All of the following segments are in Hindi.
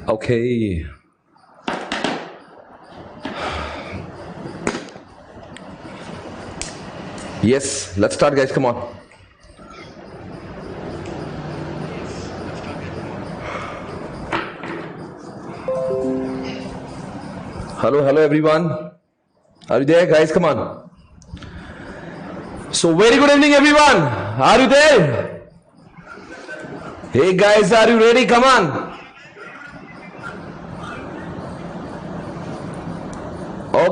Okay. Yes, let's start, guys. Come on. Hello, everyone. Are you there, guys? Come on. So, very good evening, everyone. Are you there? Hey, guys, are you ready? Come on.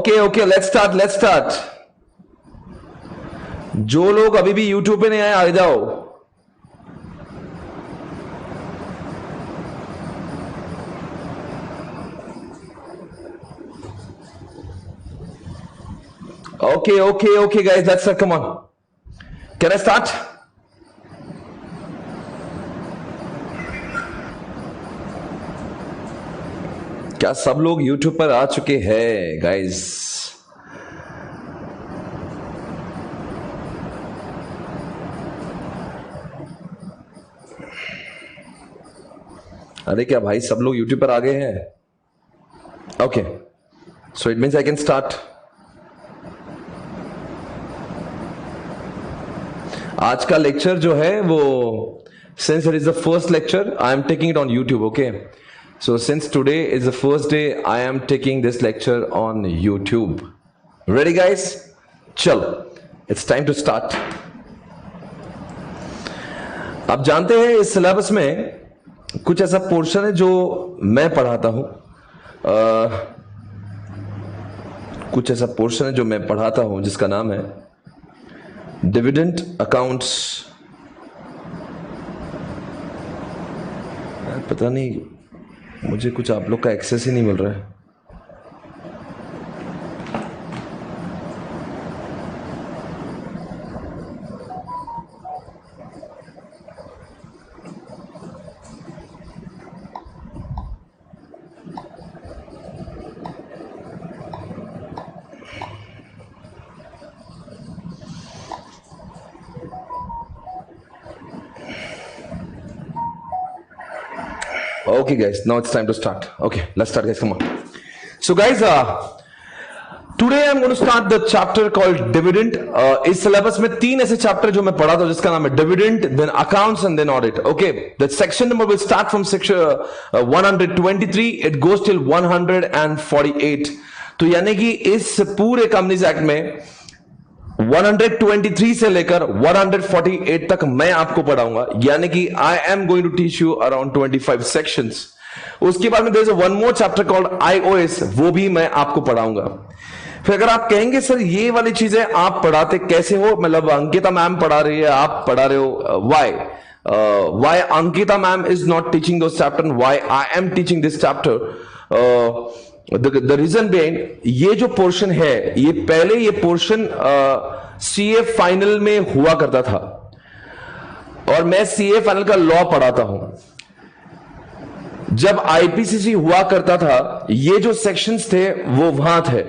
Okay, let's start. जो लोग अभी भी YouTube पे नहीं आए, आ जाओ. Okay, guys, let's start. Come on. Can I start? क्या सब लोग YouTube पर आ चुके हैं, guys? अरे क्या भाई सब लोग YouTube पर आ गए हैं? Okay, so it means I can start. आज का लेक्चर जो है वो since it is the first lecture I am taking it on YouTube. Okay, so since today is the first day I am taking this lecture on YouTube. Ready, guys? चलो, it's time to start. आप जानते हैं इस सिलेबस में कुछ ऐसा पोर्शन है जो मैं पढ़ाता हूं. कुछ ऐसा पोर्शन है जो मैं पढ़ाता हूं जिसका नाम है डिविडेंड अकाउंट्स. पता नहीं मुझे कुछ आप लोग का एक्सेस ही नहीं मिल रहा है. Okay, guys, now it's time to start. Okay, let's start, guys. Come on. So, guys, today I'm going to start the chapter called dividend. इस syllabus में तीन ऐसे chapter जो मैं पढ़ा था जिसका नाम है dividend, then accounts and then audit. Okay, the section number will start from section 123. It goes till 148. तो यानी कि इस पूरे कंपनीज एक्ट में 123 से लेकर 148 तक मैं आपको पढ़ाऊंगा. यानी कि I am going to teach you around 25 sections. उसके बाद में there is one more chapter called IOS, वो भी मैं आपको पढ़ाऊंगा. फिर अगर आप कहेंगे सर ये वाली चीजें आप पढ़ाते कैसे हो, मतलब अंकिता मैम पढ़ा रही है आप पढ़ा रहे हो, why Ankita ma'am is not teaching those chapter, why I am teaching this chapter. The reason behind ये जो पोर्शन है, ये पहले ये पोर्शन सीए फाइनल में हुआ करता था और मैं सीए फाइनल का लॉ पढ़ाता हूं. जब आईपीसीसी हुआ करता था ये जो सेक्शंस थे वो वहां थे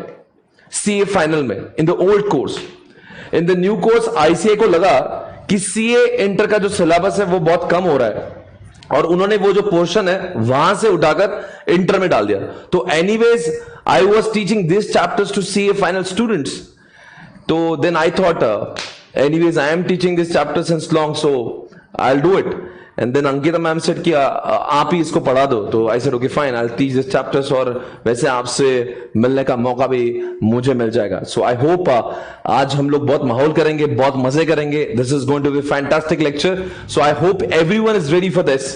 सीए फाइनल में in the old course. In the new course ICA को लगा कि सीए इंटर का जो सिलेबस है वो बहुत कम हो रहा है और उन्होंने वो जो पोर्शन है वहां से उठाकर इंटर में डाल दिया. तो anyways I was teaching this chapters to CA final students. तो then I thought anyways I am teaching this chapter since long so I will do it. And then Ankita ma'am said कि आप ही इसको पढ़ा दो. तो I said okay fine, I will teach this chapters और वैसे आपसे मिलने का मौका भी मुझे मिल जाएगा. सो आई होप आज हम लोग बहुत माहौल करेंगे, बहुत मजे करेंगे. This is going to be fantastic lecture. So I hope everyone is ready for this.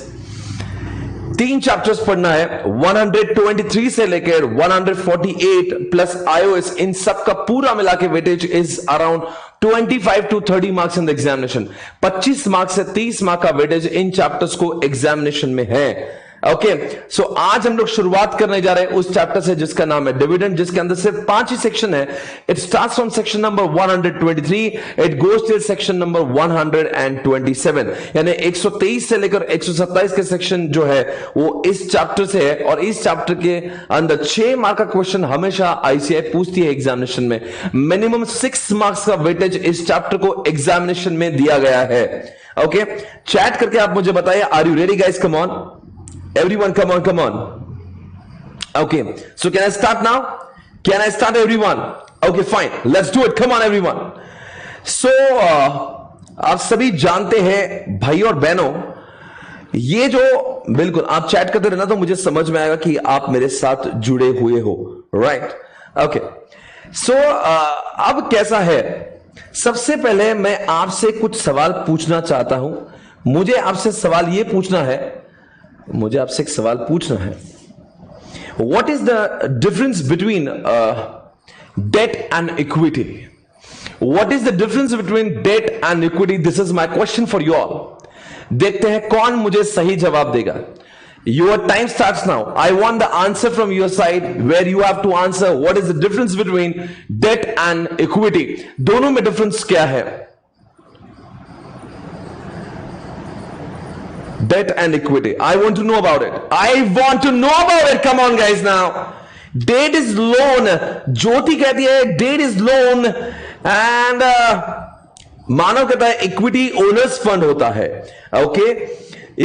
तीन चैप्टर्स पढ़ना है 123 से लेकर 148 प्लस आईओएस. इन सब का पूरा मिला के weightage is around 25 to 30 marks in the examination. 25 marks से 30 मार्क का वेटेज इन चैप्टर्स को एग्जामिनेशन में है. ओके, सो आज हम लोग शुरुआत करने जा रहे हैं उस चैप्टर से जिसका नाम है डिविडेंड, जिसके अंदर सिर्फ 5 ही सेक्शन है. It starts from section number 123, it goes till section number 127. यानी 123 से लेकर 127 के सेक्शन जो है वो इस चैप्टर से है. और इस चैप्टर के अंदर 6 मार्क का क्वेश्चन हमेशा आईसीआई पूछती है एग्जामिनेशन में. मिनिमम 6 मार्क्स का वेटेज इस चैप्टर को एग्जामिनेशन में दिया गया है. ओके, चैट करके आप मुझे बताइए, are you ready guys? Come on everyone, come on. Okay, so can I start now? Can I start, everyone? Okay, fine. Let's do it. Come on, everyone. So, आप सभी जानते हैं भाई और बहनों, ये जो बिल्कुल आप चैट करते रहना तो मुझे समझ में आएगा कि आप मेरे साथ जुड़े हुए हो, राइट? ओके, सो अब कैसा है, सबसे पहले मैं आपसे कुछ सवाल पूछना चाहता हूं। मुझे आपसे सवाल ये पूछना है, मुझे आपसे एक सवाल पूछना है, what is the difference between debt and equity? What is the difference between debt and equity? This is my question for you all. देखते हैं कौन मुझे सही जवाब देगा। Your time starts now. I want the answer from your side, where you have to answer what is the difference between debt and equity. दोनों में difference क्या है? Debt and equity. I want to know about it. I want to know about it. Come on, guys, now. Debt is loan. ज्योति कहती है debt is loan, and मानव कहता है equity owners fund होता है. Okay?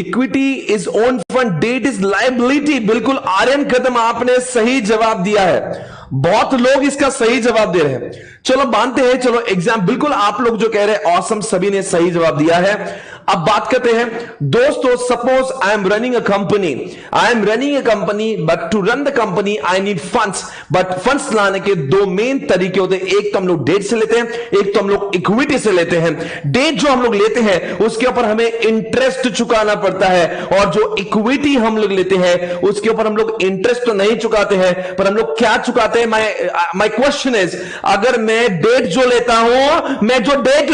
Equity is own fund. Debt is liability. बिल्कुल आर्यन कदम, आपने सही जवाब दिया है। बहुत लोग इसका सही जवाब दे रहे हैं। चलो मानते हैं, चलो एग्जाम, बिल्कुल आप लोग जो कह रहे हैं ऑसम, सभी ने सही जवाब दिया है। अब बात करते हैं दोस्तों, suppose I am running a company, but to run the company I need funds, but funds लाने के दो मेन तरीके होते हैं। एक तो हम लोग डेट से लेते हैं, एक तो हम लोग इक्विटी से लेते हैं। डेट जो हम लोग लेते हैं उसके ऊपर हमें इंटरेस्ट चुकाना पड़ता है, और जो इक्विटी हम लोग लेते हैं उसके ऊपर हम लोग इंटरेस्ट तो नहीं चुकाते हैं, पर हम लोग क्या चुकाते हैं? माई क्वेश्चन इज, अगर मैं डेट जो लेता हूं, मैं जो डेट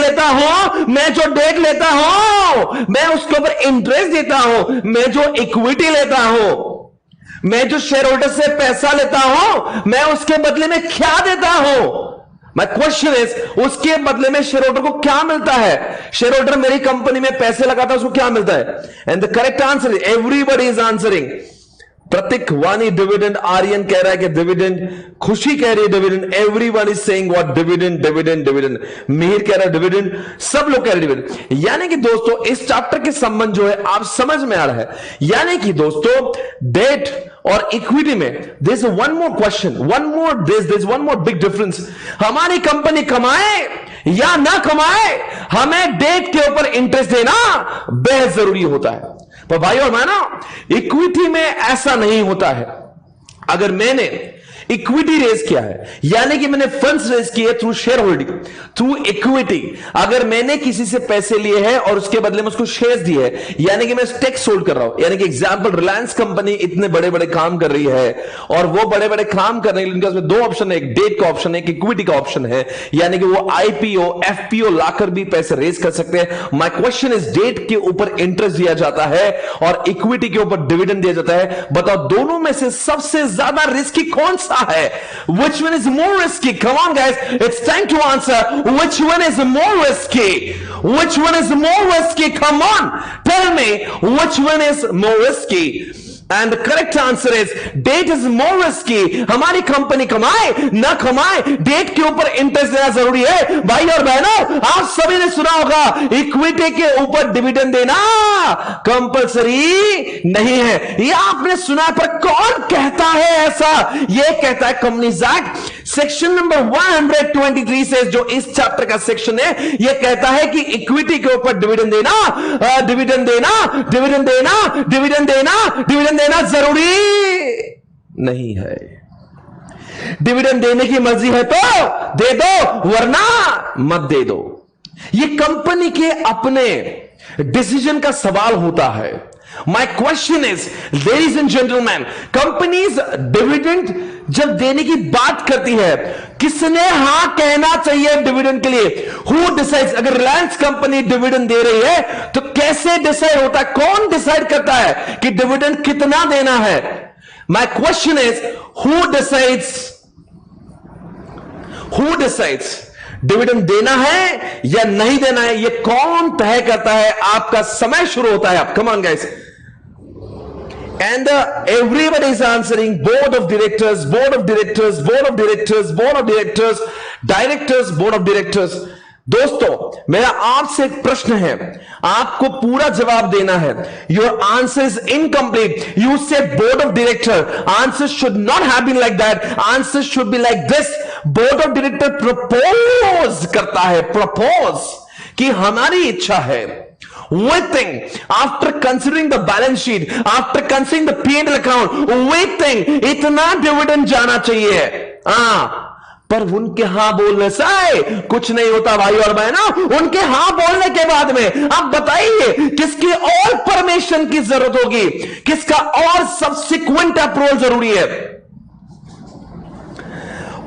लेता हूं मैं उसके ऊपर इंटरेस्ट देता हूं, मैं जो इक्विटी लेता हूं, मैं जो शेयर होल्डर से पैसा लेता हूं, मैं उसके बदले में क्या देता हूं? माय क्वेश्चन इज, उसके बदले में शेयर होल्डर को क्या मिलता है? शेयर होल्डर मेरी कंपनी में पैसे लगाता है, उसको क्या मिलता है? And the correct answer is, everybody is answering. Prateek Wani dividend, Aryan कह रहा है कि डिविडेंड, खुशी कह रही है dividend, everyone is saying what, dividend. Mihir कह रहा है डिविडेंड, सब लोग कह रहे हैं डिविडेंड। यानी कि दोस्तों इस चैप्टर के संबंध जो है आप समझ में आ रहा है। यानी कि दोस्तों डेट और इक्विटी में there is one more question, there is one more big difference. हमारी कंपनी कमाए या ना कमाए, हमें डेट के ऊपर इंटरेस्ट देना बेहद जरूरी होता है। पर भाई और बहनों, इक्विटी में ऐसा नहीं होता है। अगर मैंने इक्विटी रेज किया है, यानी कि मैंने फंड्स रेज किए through share holding, through equity, अगर मैंने किसी से पैसे लिए हैं और उसके बदले में उसको शेयर्स दिए हैं, यानी कि मैं स्टेक्स होल्ड कर रहा हूं। यानी कि एग्जांपल, रिलायंस कंपनी इतने बड़े बड़े काम कर रही है, और वो बड़े बड़े काम करने के लिए उनके पास दो ऑप्शन है, एक डेट का ऑप्शन है, एक इक्विटी का ऑप्शन है। यानी कि वो आईपीओ, एफपीओ लाकर भी पैसे रेज कर सकते हैं। माय क्वेश्चन इज, डेट के ऊपर इंटरेस्ट दिया जाता है और इक्विटी के ऊपर डिविडेंड दिया जाता है। बताओ दोनों में से सबसे ज्यादा रिस्की कौन सा है? Which one is more risky? Come on guys, it's time to answer. Which one is more risky? Which one is more risky? Come on, tell me which one is more risky. And the correct answer is debt is more risky. हमारी कंपनी कमाए ना कमाए, डेट के ऊपर इंटरेस्ट देना जरूरी है। भाई और बहनों, आप सभी ने सुना होगा इक्विटी के ऊपर डिविडेंड देना कंपलसरी नहीं है। ये आपने सुना है, पर कौन कहता है ऐसा? ये कहता है कंपनीज एक्ट सेक्शन नंबर 123 से, जो इस चैप्टर का सेक्शन है, ये कहता है कि इक्विटी के ऊपर डिविडेंड देना जरूरी नहीं है। डिविडेंड देने की मर्जी है तो दे दो, वरना मत दे दो। ये कंपनी के अपने डिसीजन का सवाल होता है। My question is, ladies and gentleman, companies dividend जब देने की बात करती है, किसने हां कहना चाहिए डिविडेंड के लिए? Who decides? अगर रिलायंस कंपनी डिविडेंड दे रही है तो कैसे डिसाइड होता है? कौन डिसाइड करता है कि डिविडेंड कितना देना है? My question is, who decides dividend देना है या नहीं देना है? ये कौन तय करता है? आपका समय शुरू होता है। आप come on guys, and everybody is answering. Board of directors, दोस्तों मेरा आपसे एक प्रश्न है, आपको पूरा जवाब देना है। Your answer is incomplete. You say board of director, answer should not have been like that, answer should be like this. Board of director propose करता है, प्रपोज कि हमारी इच्छा है, we think after considering the balance sheet, after considering the P&L account, we think इतना डिविडेंड जाना चाहिए। पर उनके हां बोलने से कुछ नहीं होता भाई और बहनों। उनके हां बोलने के बाद में अब बताइए किसकी और परमिशन की जरूरत होगी, किसका और सब्सिक्वेंट अप्रूवल जरूरी है।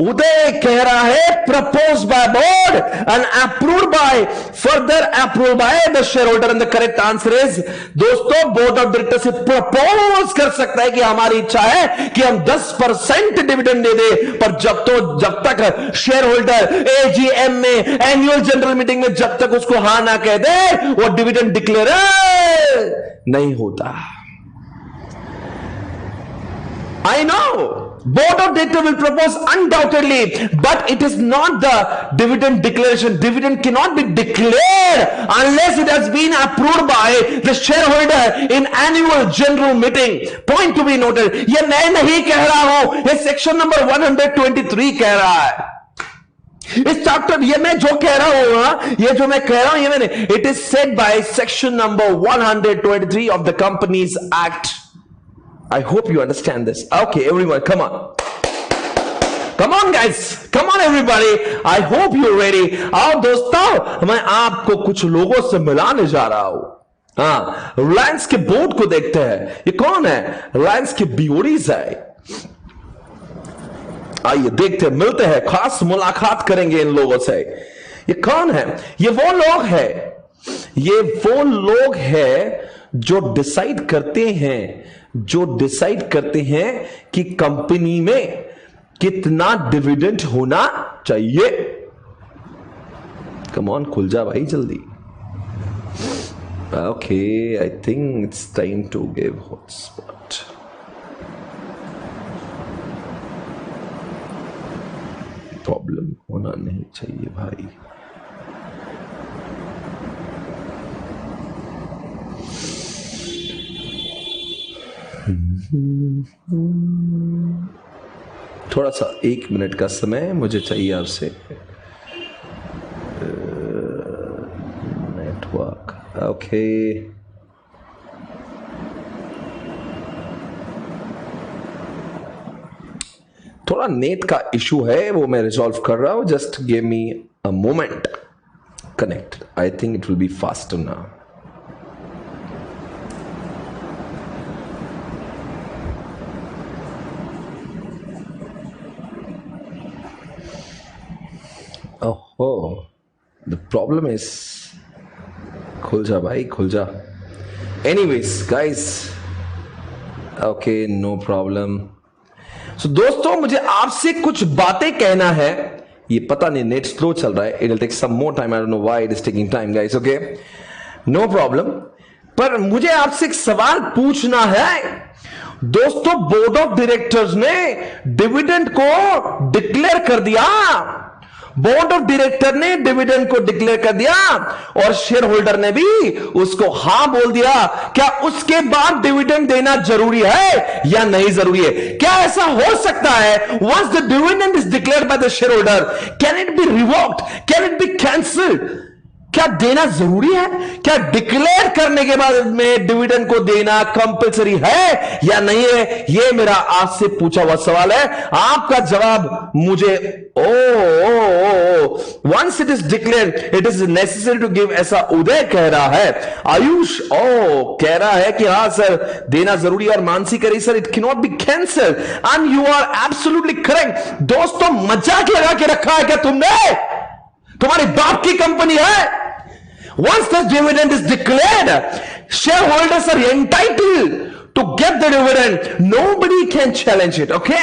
उदय कह रहा है propose by board and approved by, further approved by the share holder. And the correct answer is, दोस्तों बोर्ड ऑफ डायरेक्टर से प्रपोज कर सकता है कि हमारी इच्छा है कि हम 10% डिविडेंड दे दे, पर जब तक शेयर होल्डर एजीएम में, एनुअल जनरल मीटिंग में जब तक उसको हां ना कह दे, वो डिविडेंड डिक्लेयर नहीं होता। I know board of director will propose undoubtedly, but it is not the dividend declaration. Dividend cannot be declared unless it has been approved by the shareholder in annual general meeting. Point to be noted. ये मैं नहीं कह रहा हूं, ये सेक्शन नंबर 123 कह रहा है। इस चैप्टर ये मैं जो कह रहा हूं, ये जो मैं कह रहा हूं, ये मैंने, it is said by section number 123 of the Companies Act. I hope you understand this. Okay, everyone, come on. Come on, guys. Come on, everybody. I hope you're ready. आओ दोस्तों, मैं आपको कुछ लोगों से मिलाने जा रहा हूं। रिलायंस के बोर्ड को देखते हैं। ये कौन है? रिलायंस के बीओडीज है। आइए देखते हैं, मिलते हैं, खास मुलाकात करेंगे इन लोगों से। ये कौन है? ये वो लोग हैं जो डिसाइड करते हैं कि कंपनी में कितना डिविडेंड होना चाहिए। कम ऑन, खुल जा भाई जल्दी। Okay, I think it's time to give hotspot. Problem होना नहीं चाहिए भाई। थोड़ा सा 1 मिनट का समय मुझे चाहिए आपसे। Network, okay. थोड़ा नेट का इशू है, वो मैं रिजॉल्व कर रहा हूं। Just give me a moment. Connect, I think it will be faster now. Oh, the problem is, खुल जा भाई, खुल जा। Anyways, guys, okay, no problem. So दोस्तों, मुझे आपसे कुछ बातें कहना है। ये पता नहीं, नेट स्लो चल रहा है। It will take some more time. I don't know why it is taking time, guys. Okay, no problem. पर मुझे आपसे एक सवाल पूछना है। दोस्तों, बोर्ड ऑफ डायरेक्टर्स ने डिविडेंड को डिक्लेयर कर दिया। बोर्ड ऑफ डायरेक्टर ने डिविडेंड को डिक्लेयर कर दिया और शेयर होल्डर ने भी उसको हां बोल दिया। क्या उसके बाद डिविडेंड देना जरूरी है या नहीं जरूरी है? क्या ऐसा हो सकता है, once the dividend is declared by the share holder, can it be revoked, can it be cancelled? क्या देना जरूरी है? क्या डिक्लेयर करने के बाद में डिविडेंड को देना कंपलसरी है या नहीं है? यह मेरा आपसे पूछा हुआ सवाल है। आपका जवाब मुझे once it is declared it is necessary to give, ऐसा उदय कह रहा है। आयुष कह रहा है कि हाँ सर, देना जरूरी है। और मानसी कह रही sir it can not be cancel, and you are absolutely correct. दोस्तों, मजाक लगा के रखा है क्या तुमने? तुम्हारी बाप की कंपनी है। Once the dividend is declared, shareholders are entitled to get the dividend. Nobody can challenge it. Okay?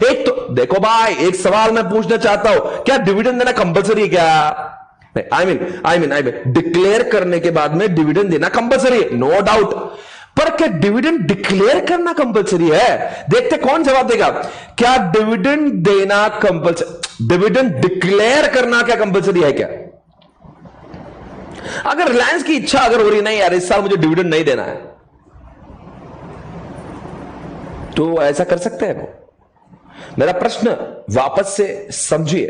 एक तो देखो भाई, एक सवाल मैं पूछना चाहता हूं, क्या डिविडेंड देना कंपलसरी है क्या? I mean, डिक्लेयर करने के बाद में डिविडेंड देना कंपलसरी है, नो डाउट। पर क्या डिविडेंड डिक्लेयर करना कंपलसरी है? देखते कौन जवाब देगा। क्या डिविडेंड देना कंपलसरी, डिविडेंड डिक्लेयर करना क्या कंपलसरी है क्या? अगर रिलायंस की इच्छा अगर हो रही नहीं यार इस साल मुझे डिविडेंड नहीं देना है, तो ऐसा कर सकते हैं वो। मेरा प्रश्न वापस से समझिए,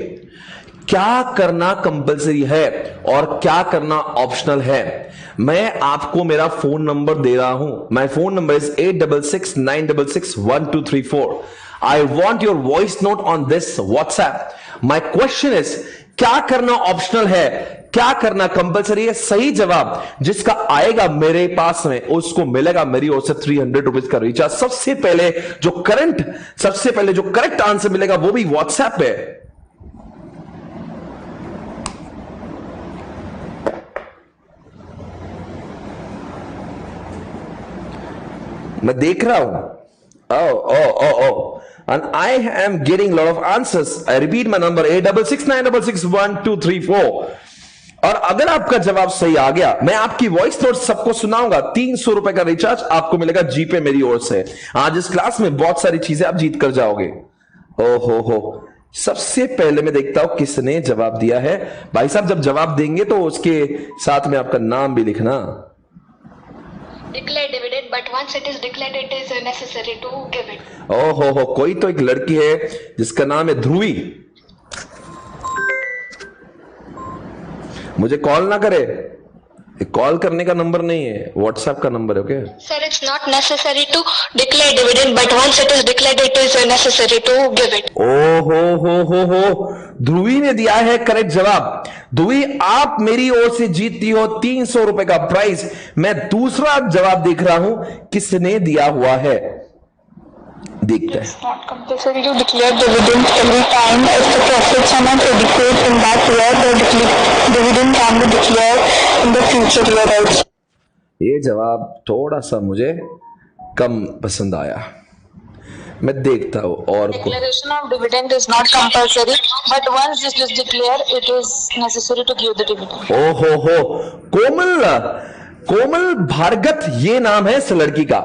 क्या करना कंपलसरी है और क्या करना ऑप्शनल है। मैं आपको मेरा फोन नंबर दे रहा हूं, my phone number is 8669661234। I want your voice note on this WhatsApp. My question is, क्या करना ऑप्शनल है, क्या करना कंपलसरी है। सही जवाब जिसका आएगा मेरे पास में उसको मिलेगा मेरी ओर से 300 रुपीज का रिचार्ज। सबसे पहले जो करेक्ट आंसर मिलेगा वो भी व्हाट्सएप पे। मैं देख रहा हूं, and I am getting lot of answers. I repeat my number 8669661234। और अगर आपका जवाब सही आ गया, मैं आपकी वॉइस नोट सबको सुनाऊंगा। 300 रुपए का रिचार्ज आपको मिलेगा जीपे मेरी ओर से। आज इस क्लास में बहुत सारी चीजें आप जीत कर जाओगे। हो सबसे पहले मैं देखता हूं किसने जवाब दिया है। भाई साहब जब जवाब देंगे तो उसके साथ में आपका नाम भी लिखना। Declare dividend, but once it is declared, it is necessary to give it. हो कोई तो एक लड़की है जिसका नाम है ध्रुवी, मुझे कॉल ना करे, कॉल करने का नंबर नहीं है, व्हाट्सएप का नंबर है। Okay Sir, it's not necessary to declare dividend, but once it is declared, it is necessary to give it. हो ध्रुवी ने दिया है करेक्ट जवाब। ध्रुवी आप मेरी ओर से जीतती हो 300 रुपए का प्राइज। मैं दूसरा जवाब देख रहा हूं किसने दिया हुआ है, देखते हैं। It's not compulsory to declare dividend every time if the profits are not adequate in that year. The dividend can be declared in the future year also. ये जवाब थोड़ा सा मुझे कम पसंद आया, मैं देखता हूं और Declaration of dividend is not compulsory, but once it is declared, it is necessary to give the dividend. हो कोमल भार्गत ये नाम है इस लड़की का।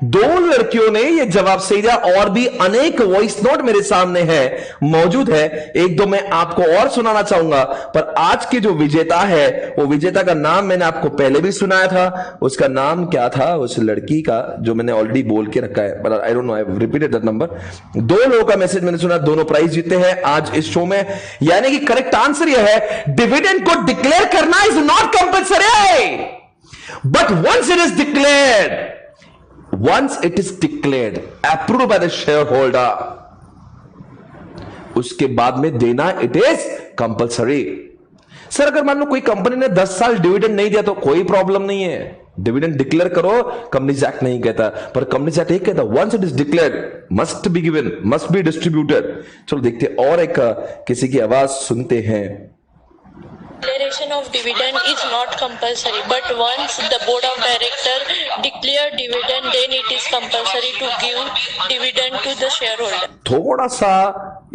दो लड़कियों ने ये जवाब सही दिया और भी अनेक वॉइस नोट मेरे सामने है मौजूद है। एक दो मैं आपको और सुनाना चाहूंगा, पर आज के जो विजेता है वो विजेता का नाम मैंने आपको पहले भी सुनाया था। उसका नाम क्या था उस लड़की का जो मैंने ऑलरेडी बोल के रखा है, पर आई don't no, I have repeated that number. दो लोगों का मैसेज मैंने सुना, दोनों प्राइज जीते हैं आज इस शो में। यानी कि करेक्ट आंसर यह है, डिविडेंड को डिक्लेयर करना is not compulsory, but once it is declared approved by the shareholder, उसके बाद में देना इट इज कंपल्सरी। सर अगर मान लो कोई कंपनी ने 10 साल डिविडेंड नहीं दिया तो कोई प्रॉब्लम नहीं है, डिविडेंड डिक्लेयर करो, कंपनीज एक्ट नहीं कहता, पर कंपनीज एक्ट एक कहता once it is declared must be given, must be distributed. चलो देखते और एक किसी की आवाज सुनते हैं। Declaration of dividend is not compulsory, but once the board of director declare dividend, then it is compulsory to give dividend to the shareholder. थोड़ा सा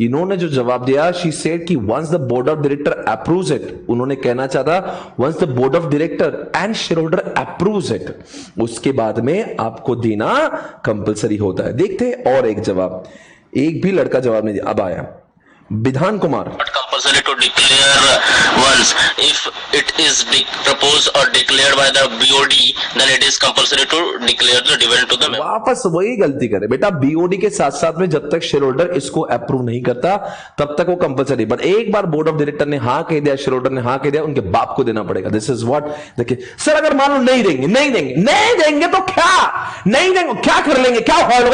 इन्होंने जो जवाब दिया, she said कि once the board of director approves it, उन्होंने कहना चाहता once the board of director and shareholder approves it, उसके बाद में आपको देना कंपल्सरी होता है। देखते हैं और एक जवाब, एक भी लड़का जवाब नहीं दिया। अब आया विधान Kumar. Compulsory to declare once. If it is proposed or declared by the BOD, then it is compulsory to declare the dividend to the member. वापस वही गलती करे बेटा, बीओडी के साथ साथ में जब तक शेयर होल्डर इसको अप्रूव नहीं करता तब तक वो कंपल्सरी, बट एक बार बोर्ड ऑफ डायरेक्टर ने हाँ कह दिया, शेयर होल्डर ने हाँ कह दिया, उनके बाप को देना पड़ेगा। This is what. देखिए सर अगर मान लो नहीं देंगे तो क्या नहीं देंगे, क्या कर लेंगे, क्या हॉल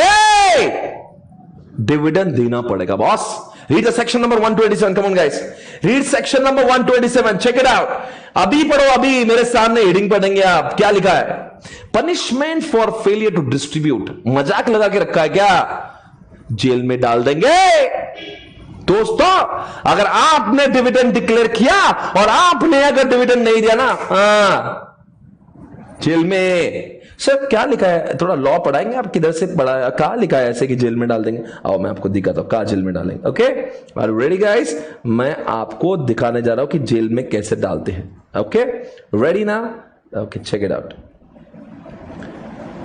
डिविडेंड देना पड़ेगा boss. Read the section number 127. Come on, guys. Read section number 127. Check it out. अभी पढ़ो, अभी मेरे सामने हेडिंग पढ़ेंगे आप। क्या लिखा है? Punishment for failure to distribute. मजाक लगा के रखा है क्या? जेल में डाल देंगे दोस्तों अगर आपने डिविडेंड डिक्लेयर किया और आपने अगर डिविडेंड नहीं दिया ना, जेल में। सर क्या लिखा है, थोड़ा लॉ पढ़ाएंगे आप, किधर से पढ़ा, कहा लिखा है ऐसे कि जेल में डाल देंगे? आओ मैं आपको दिखाता हूं कहा जेल में डालेंगे। ओके आर रेडी गाइस, मैं आपको दिखाने जा रहा हूं कि जेल में कैसे डालते हैं। ओके रेडी ना? Okay check it out.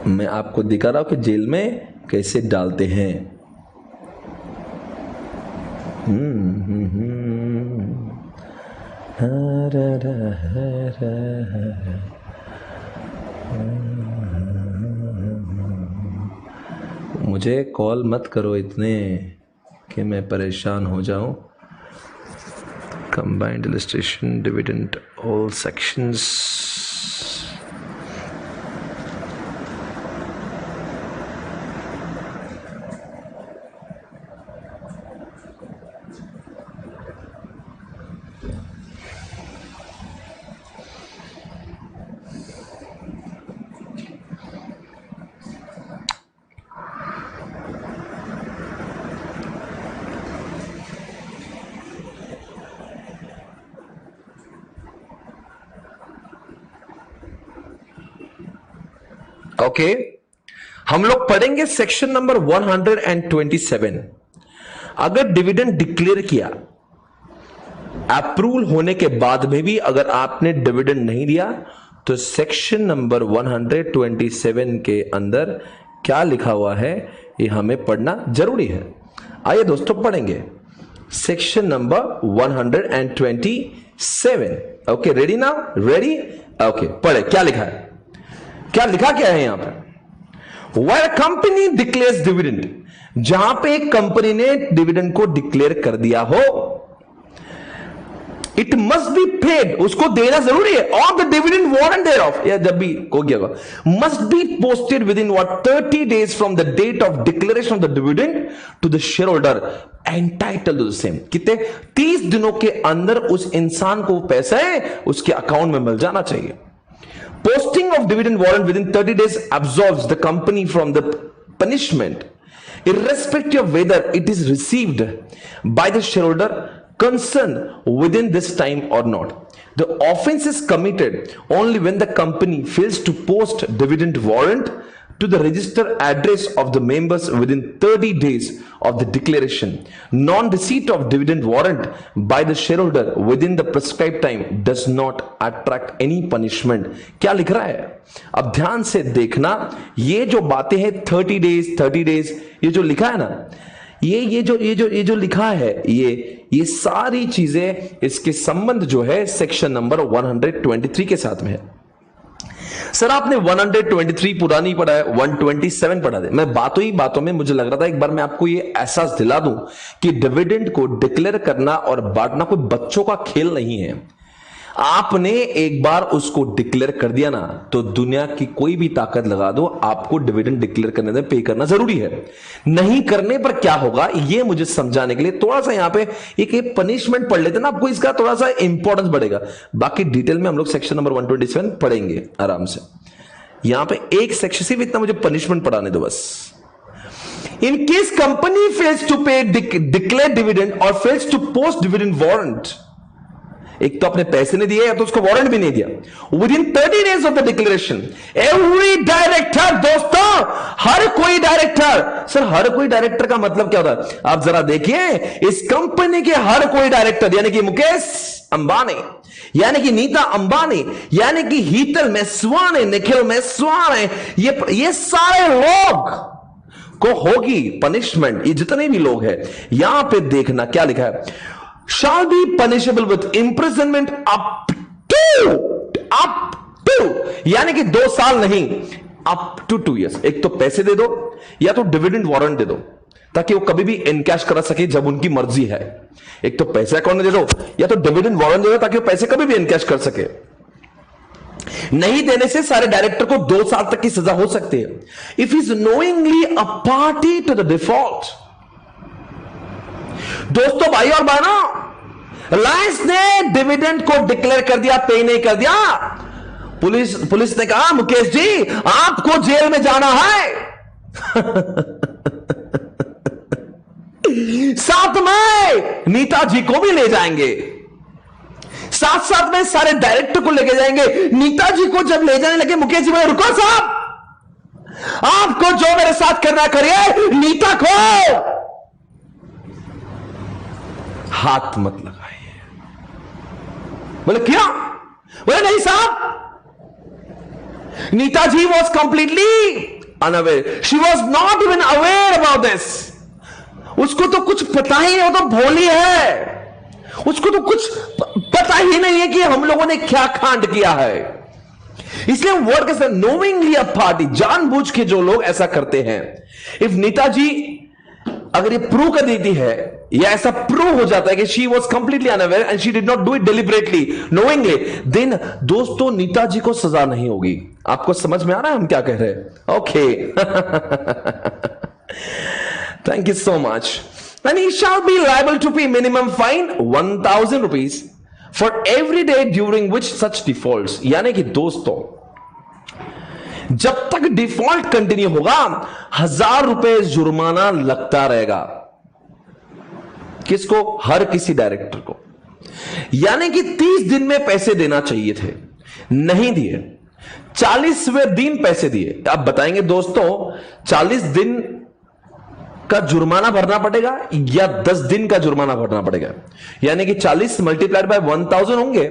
मैं आपको दिखा रहा हूं कि जेल में कैसे डालते हैं। मुझे कॉल मत करो इतने कि मैं परेशान हो जाऊं. Combined illustration, dividend, all sections. Okay, हम लोग पढ़ेंगे सेक्शन नंबर 127. अगर डिविडेंड डिक्लेयर किया, अप्रूवल होने के बाद में भी अगर आपने डिविडेंड नहीं दिया, तो सेक्शन नंबर 127 के अंदर क्या लिखा हुआ है ये हमें पढ़ना जरूरी है. आइए दोस्तों पढ़ेंगे सेक्शन नंबर 127. ओके, रेडी ना? रेडी? ओके, पढ़े. क्या लिखा है? क्या लिखा क्या है यहां पर? Where a company declares dividend, जहां पे एक कंपनी ने डिविडेंड को डिक्लेयर कर दिया हो, इट मस्ट बी पेड, उसको देना जरूरी है. और the dividend warrant there of, या जब भी हो गया must be posted with in 30 days from the date of declaration of the dividend to the share holder entitled to the same. कितने? 30 दिनों के अंदर उस इंसान को पैसा है उसके अकाउंट में मिल जाना चाहिए. Posting of dividend warrant within 30 days absolves the company from the punishment, irrespective of whether it is received by the shareholder concerned within this time or not. The offense is committed only when the company fails to post dividend warrant to the registered address of the members within 30 days of the declaration. Non-receipt of dividend warrant by the shareholder within the prescribed time does not attract any punishment. क्या लिख रहा है? अब ध्यान से देखना, ये जो बातें हैं 30 days, ये जो लिखा है ना, ये जो लिखा है, ये सारी चीजें, इसके संबंध जो है सेक्शन नंबर 123 के साथ में है. सर आपने 123 पूरा नहीं पढ़ा है, 127 पढ़ा दे. मैं बातों में मुझे लग रहा था एक बार मैं आपको ये एहसास दिला दूं कि डिविडेंड को डिक्लेयर करना और बांटना कोई बच्चों का खेल नहीं है. आपने एक बार उसको डिक्लेयर कर दिया ना, तो दुनिया की कोई भी ताकत लगा दो, आपको डिविडेंड डिक्लेयर करने में पे करना जरूरी है. नहीं करने पर क्या होगा ये मुझे समझाने के लिए थोड़ा सा यहां पे एक पनिशमेंट पढ़ लेते ना, आपको इसका थोड़ा सा इंपॉर्टेंस बढ़ेगा. बाकी डिटेल में हम लोग सेक्शन नंबर 127 पढ़ेंगे आराम से. यहां पे एक सेक्शन सिर्फ इतना मुझे पनिशमेंट पढ़ाने दो बस. In case company fails to pay declared dividend or fails to post dividend warrant, एक तो अपने पैसे नहीं दिए या तो उसको वारंट भी नहीं दिया, with in 30 days of the declaration, every director, दोस्तों हर कोई डायरेक्टर. सर हर कोई डायरेक्टर का मतलब क्या होता है? आप जरा देखिए, इस कंपनी के हर कोई डायरेक्टर, यानी कि मुकेश अंबानी, यानी कि नीता अंबानी, यानी कि हीतल मेस्वानी, निखिल मेस्वानी, ये सारे लोग को होगी पनिशमेंट. ये जितने भी लोग हैं, यहां पे देखना क्या लिखा है, shall be punishable with imprisonment up to, यानी कि 2 साल नहीं, up to 2 years. एक तो पैसे दे दो या तो डिविडेंड वारंट दे दो, ताकि वो कभी भी इनकैश करा सके जब उनकी मर्जी है. एक तो पैसे अकाउंट में दे दो या तो डिविडेंड वारंट दे दो, ताकि वो पैसे कभी भी इनकैश कर सके. नहीं देने से सारे डायरेक्टर को 2 साल तक की सजा हो सकती है. If is knowingly a party to the default. दोस्तों भाई और बहनों, रिलायंस ने डिविडेंड को डिक्लेयर कर दिया, पे नहीं कर दिया, पुलिस ने कहा मुकेश जी आपको जेल में जाना है. साथ में नीता जी को भी ले जाएंगे, साथ में सारे डायरेक्टर को लेके जाएंगे. नीता जी को जब ले जाने लगे, मुकेश जी बोले रुको साहब, आपको जो मेरे साथ करना करिए, नीता को हाथ मत लगाइए. बोले क्या? बोले नहीं साहब, Nita ji was completely unaware, she was not even aware about this. उसको तो कुछ पता ही नहीं, वो तो भोली है, उसको तो कुछ पता ही नहीं है कि हम लोगों ने क्या कांड किया है। इसलिए वर्ड के साथ नोइंगली अ पार्टी, जानबूझ के जो लोग ऐसा करते हैं, इफ नेताजी अगर ये प्रूव कर देती है या ऐसा प्रूव हो जाता है कि she was completely unaware and she did not do it deliberately knowingly, then दोस्तों नेताजी को सजा नहीं होगी। आपको समझ में आ रहा है हम क्या कह रहे हैं? Okay, thank you so much. And he shall be liable to pay minimum fine 1,000 rupees for every day during which such defaults। यानी कि दोस्तों जब तक डिफॉल्ट कंटिन्यू होगा 1,000 रुपए जुर्माना लगता रहेगा। किसको? हर किसी डायरेक्टर को। यानी कि 30 दिन में पैसे देना चाहिए थे, नहीं दिए, 40वें दिन पैसे दिए। आप बताएंगे दोस्तों 40 दिन का जुर्माना भरना पड़ेगा या 10 दिन का जुर्माना भरना पड़ेगा? यानी कि 40 मल्टीप्लाइड बाय 1,000 होंगे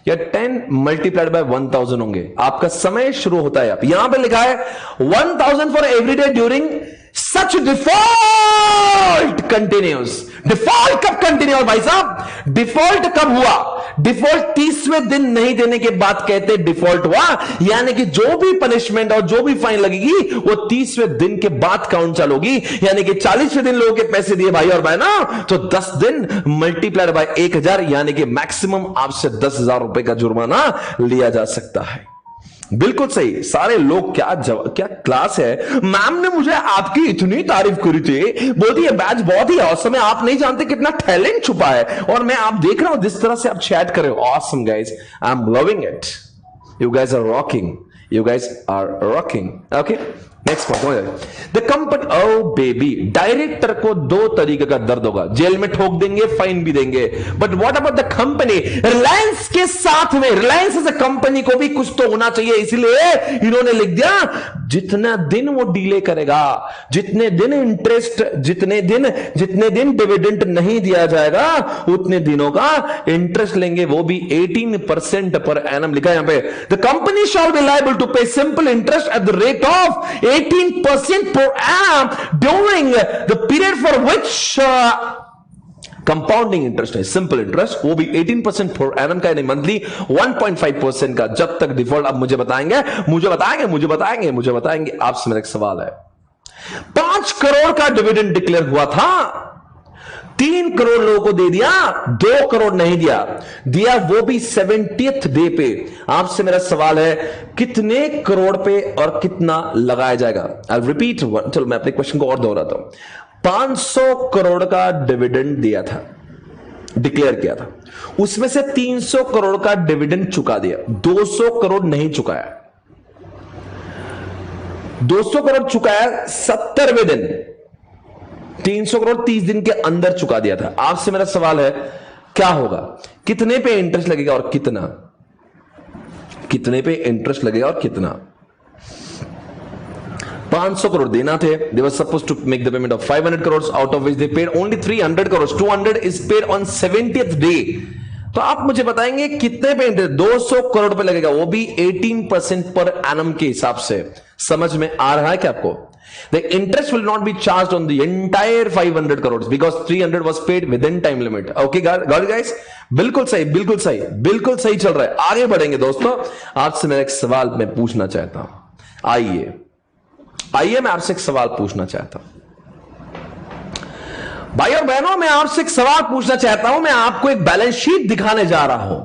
या 10 मल्टीप्लाइड बाय 1,000 होंगे? आपका समय शुरू होता है, आप यहां पे लिखा है 1,000 for every day during such default continuous. Default कब कंटिन्यू? भाई साहब डिफॉल्ट कब हुआ? डिफॉल्ट 30वें दिन नहीं देने के बाद कहते डिफॉल्ट हुआ। यानी कि जो भी पनिशमेंट और जो भी फाइन लगेगी वो 30वें दिन के बाद काउंट चालू होगी। यानी कि 40वें दिन लोगों के पैसे दिए भाई और बहना, तो 10 दिन मल्टीप्लाइड बाय 1,000, यानी कि मैक्सिमम आपसे 10,000 रुपए का जुर्माना लिया जा सकता है। बिल्कुल सही। सारे लोग क्या क्लास है। मैम ने मुझे आपकी इतनी तारीफ करी थी, बोलती है बैच बहुत ही ऑसम है, आप नहीं जानते कितना टैलेंट छुपा है। और मैं आप देख रहा हूं जिस तरह से आप चैट कर रहे हो, awesome guys, I am loving it, you guys are rocking, you guys are rocking. Okay, next point, the company, oh baby, director को 2 तरीके का दर्द होगा, जेल में ठोक देंगे, फाइन भी देंगे। But what about the company? Reliance के साथ में, रिलायंस एज अ कंपनी को भी कुछ तो होना चाहिए, इसलिए इन्होंने लिख दिया जितना दिन वो डिले करेगा, जितने दिन इंटरेस्ट, जितने दिन डिविडेंड नहीं दिया जाएगा, उतने दिनों का इंटरेस्ट लेंगे, वो भी 18% पर एनम लिखा है यहां पे। The company shall be liable to pay simple interest at the rate of 18% per annum during the period for which compounding interest है, सिंपल इंटरेस्ट, वो भी 18% पर एनम का, यानी मंथली 1.5% का, जब तक डिफॉल्ट। अब मुझे बताएंगे आपसे मेरा एक सवाल है, 5 करोड़ का डिविडेंड डिक्लेयर हुआ था, 3 करोड़ लोगों को दे दिया, 2 करोड़ नहीं दिया वो भी 70th डे पे। आपसे मेरा सवाल है कितने करोड़ पे और कितना लगाया जाएगा? आई रिपीट, चलो मैं अपने क्वेश्चन को और दोहराता हूं। 500 करोड़ का डिविडेंड दिया था, डिक्लेयर किया था, उसमें से 300 करोड़ का डिविडेंड चुका दिया, 200 करोड़ नहीं चुकाया। 200 करोड़ चुकाया 70वें दिन, 300 करोड़ 30 दिन के अंदर चुका दिया था। आपसे मेरा सवाल है क्या होगा? कितने पे इंटरेस्ट लगेगा और कितना? कितने पे इंटरेस्ट लगेगा और कितना? 500 करोड़ देना थे, they were supposed to make the payment of 500 crores, out of which they paid only 300 crores, 200 is paid on 70th day। तो आप मुझे बताएंगे कितने पे इंटरेस्ट? 200 करोड़ पे लगेगा, वो भी 18% पर एनम के हिसाब से। समझ में आ रहा है क्या आपको? The interest will not be charged on the entire 500 crores because 300 was paid within time limit. Okay guys, बिल्कुल सही चल रहा है। आगे बढ़ेंगे दोस्तों, आपसे मैं एक सवाल मैं पूछना चाहता हूं। आइए मैं आपसे एक सवाल पूछना चाहता हूं। भाई और बहनों, मैं आपसे एक सवाल पूछना चाहता हूं। मैं आपको एक बैलेंस शीट दिखाने जा रहा हूं।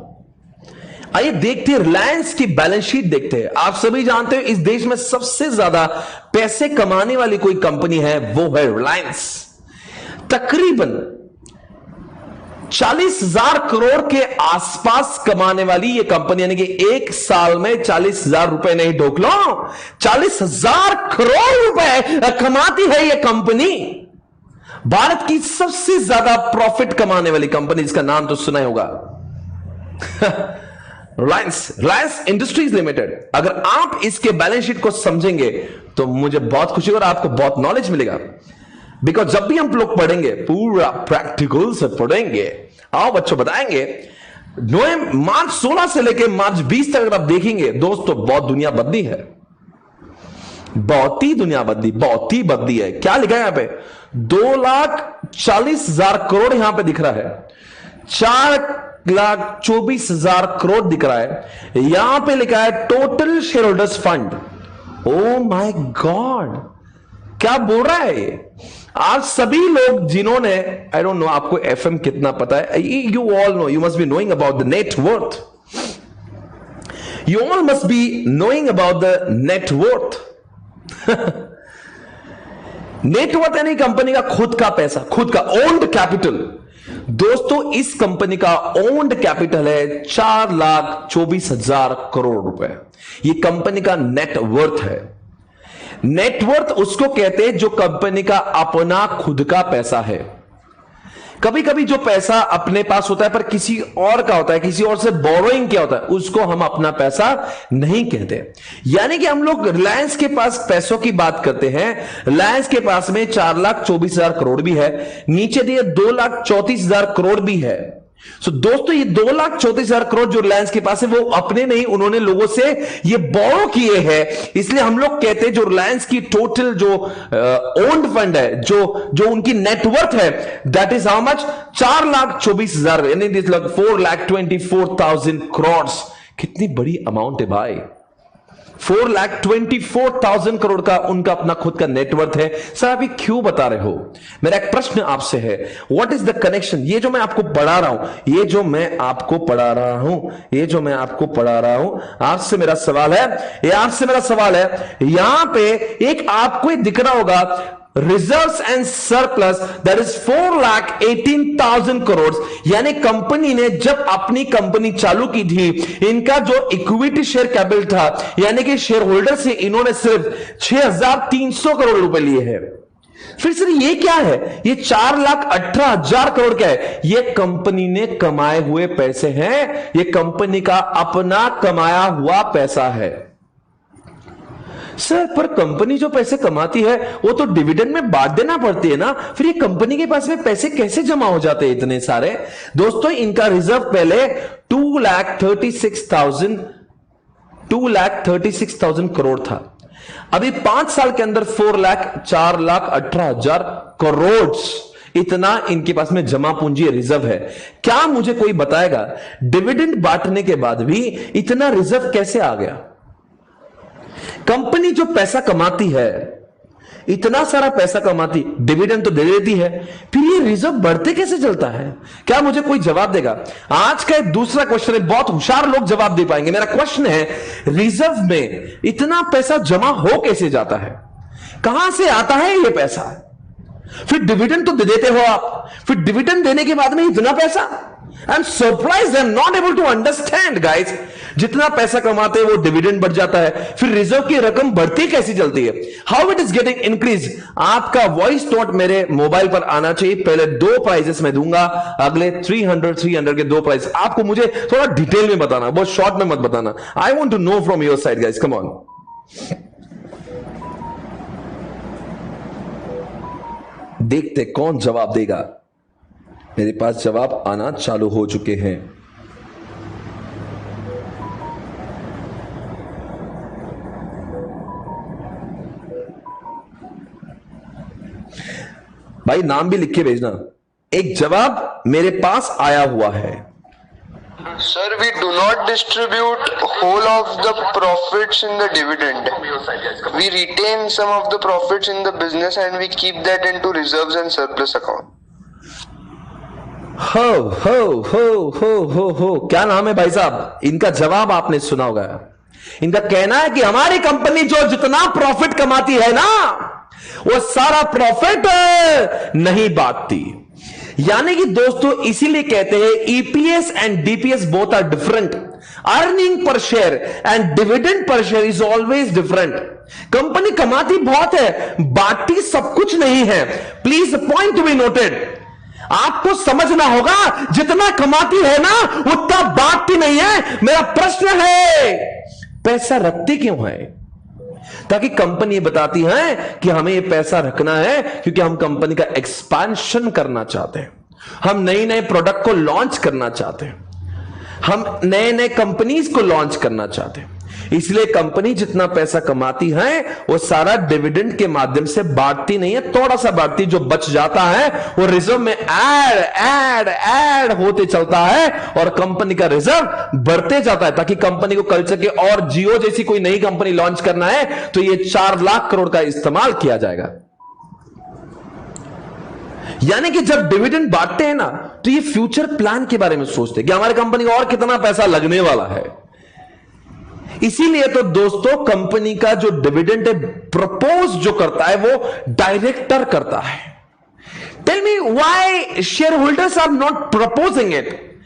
आइए देखते हैं, रिलायंस की बैलेंस शीट देखते हैं। आप सभी जानते हो इस देश में सबसे ज्यादा पैसे कमाने वाली कोई कंपनी है, वो है रिलायंस। तकरीबन 40,000 करोड़ के आसपास कमाने वाली ये कंपनी, यानी कि एक साल में 40,000 रुपए नहीं ढोक लो, 40,000 करोड़ रुपए कमाती है ये कंपनी। भारत की सबसे ज्यादा प्रॉफिट कमाने वाली कंपनी, जिसका नाम तो सुना ही होगा, रिलायंस इंडस्ट्रीज लिमिटेड। अगर आप इसके बैलेंस शीट को समझेंगे तो मुझे बहुत खुशी और आपको बहुत नॉलेज मिलेगा। बिकॉज जब भी हम लोग पढ़ेंगे, पूरा प्रैक्टिकल से पढ़ेंगे। आओ बच्चों बताएंगे, मार्च 16 से लेकर मार्च 20 तक अगर आप देखेंगे दोस्तों, बहुत दुनिया बदली है, बहुत ही बदली है। क्या लिखा है यहां पे? 2,40,000 करोड़ यहां पे दिख रहा है। 4 8,24,000 करोड़ दिख रहा है, यहां पे लिखा है total share holders fund. Oh my God, क्या बोल रहा है ये? आज सभी लोग जिन्होंने, आई डोंट नो आपको एफएम कितना पता है, you all know, you must be knowing about the net worth, you all must be knowing about the net worth. Net worth यानी कंपनी का खुद का पैसा, खुद का ओन्ड कैपिटल। दोस्तों इस कंपनी का ओन्ड कैपिटल है 4,24,000 करोड़ रुपए। ये कंपनी का नेटवर्थ है। नेटवर्थ उसको कहते हैं जो कंपनी का अपना खुद का पैसा है। कभी कभी जो पैसा अपने पास होता है पर किसी और का होता है, किसी और से बोरोइंग क्या होता है, उसको हम अपना पैसा नहीं कहते। यानी कि हम लोग रिलायंस के पास पैसों की बात करते हैं, रिलायंस के पास में 4,24,000 करोड़ भी है, नीचे दिए 2,34,000 करोड़ भी है। सो दोस्तों ये 2,34,000 करोड़ जो रिलायंस के पास है वो अपने नहीं, उन्होंने लोगों से ये बोरो किए हैं। इसलिए हम लोग कहते हैं जो रिलायंस की टोटल जो ओन्ड फंड है, जो उनकी नेटवर्थ है, दैट इज हाउ मच, 4,24,000 यानी 4,24,000 करोड़। कितनी बड़ी अमाउंट है भाई, 4,24,000 करोड़ का उनका अपना खुद का नेटवर्थ है। सर आप ये क्यों बता रहे हो? मेरा एक प्रश्न आपसे है, व्हाट इज द कनेक्शन? ये जो मैं आपको पढ़ा रहा हूं, ये जो मैं आपको पढ़ा रहा हूं, आपसे मेरा सवाल है, यहां पे एक आपको दिख रहा होगा reserves and surplus, that is 4,18,000 crore. यानी कंपनी ने जब अपनी कंपनी चालू की थी, इनका जो इक्विटी शेयर कैपिटल था, यानी कि शेयर होल्डर से इन्होंने सिर्फ 6,300 करोड़ रुपए लिए हैं। फिर सर ये क्या है? ये 4,18,000 करोड़ क्या है? ये कंपनी ने कमाए हुए पैसे हैं, ये कंपनी का अपना कमाया हुआ पैसा है। सर पर कंपनी जो पैसे कमाती है वो तो डिविडेंड में बांट देना पड़ती है ना, फिर ये कंपनी के पास में पैसे कैसे जमा हो जाते हैं इतने सारे? दोस्तों इनका रिजर्व पहले 2,36,000 करोड़ था, अभी 5 साल के अंदर 4,18,000 करोड़ इतना इनके पास में जमा पूंजी रिजर्व है। क्या मुझे कोई बताएगा डिविडेंड बांटने के बाद भी इतना रिजर्व कैसे आ गया? कंपनी जो पैसा कमाती है, इतना सारा पैसा कमाती, डिविडेंड तो दे देती है, फिर ये रिजर्व बढ़ते कैसे चलता है? क्या मुझे कोई जवाब देगा? आज का एक दूसरा क्वेश्चन है, बहुत होशियार लोग जवाब दे पाएंगे। मेरा क्वेश्चन है, रिजर्व में इतना पैसा जमा हो कैसे जाता है? कहां से आता है ये पैसा? फिर डिविडेंड तो दे देते हो आप, फिर डिविडेंड देने के बाद में इतना पैसा? I am surprised, I am not able to understand guys. जितना पैसा कमाते हैं वो डिविडेंड बढ़ जाता है, फिर रिजर्व की रकम बढ़ती कैसी चलती है? How it is getting increase? आपका वॉइस नोट मेरे मोबाइल पर आना चाहिए। पहले 2 प्राइजेस मैं दूंगा, अगले 300 के 2 प्राइज। आपको मुझे थोड़ा डिटेल में बताना, बहुत शॉर्ट में मत बताना। I want to know from your side guys, come on. देखते कौन जवाब देगा। मेरे पास जवाब आना चालू हो चुके हैं। भाई नाम भी लिख के भेजना। एक जवाब मेरे पास आया हुआ है। Sir, we do not distribute whole of the profits in the dividend. We retain some of the profits in the business and we keep that into reserves and surplus account. हो क्या नाम है भाई साहब? इनका जवाब आपने सुना होगा। इनका कहना है कि हमारी कंपनी जो जितना प्रॉफिट कमाती है ना, वो सारा प्रॉफिट नहीं बांटती। यानी कि दोस्तों इसीलिए कहते हैं EPS and DPS both are different. Earning per share and dividend per share is always different. Company कमाती बहुत है, बांटती सब कुछ नहीं है। Please point to be noted. आपको समझना होगा, जितना कमाती है ना उतना बांटती नहीं है। मेरा प्रश्न है, पैसा रखती क्यों है? ताकि कंपनी बताती है कि हमें ये पैसा रखना है क्योंकि हम कंपनी का एक्सपेंशन करना चाहते हैं, हम नए नए प्रोडक्ट को लॉन्च करना चाहते हैं, हम नए नए कंपनीज को लॉन्च करना चाहते हैं। इसलिए कंपनी जितना पैसा कमाती है वो सारा डिविडेंड के माध्यम से बांटती नहीं है, थोड़ा सा बांटती, जो बच जाता है वो रिजर्व में ऐड होते चलता है और कंपनी का रिजर्व बढ़ते जाता है, ताकि कंपनी को कल चल के और जियो जैसी कोई नई कंपनी लॉन्च करना है तो ये 4 लाख करोड़ का इस्तेमाल किया जाएगा। यानी कि जब डिविडेंड बांटते हैं ना तो ये फ्यूचर प्लान के बारे में सोचते हैं कि हमारी कंपनी को और कितना पैसा लगने वाला है। इसीलिए तो दोस्तों कंपनी का जो डिविडेंड है प्रपोज जो करता है वो डायरेक्टर करता है। Tell me why share holders are not proposing it.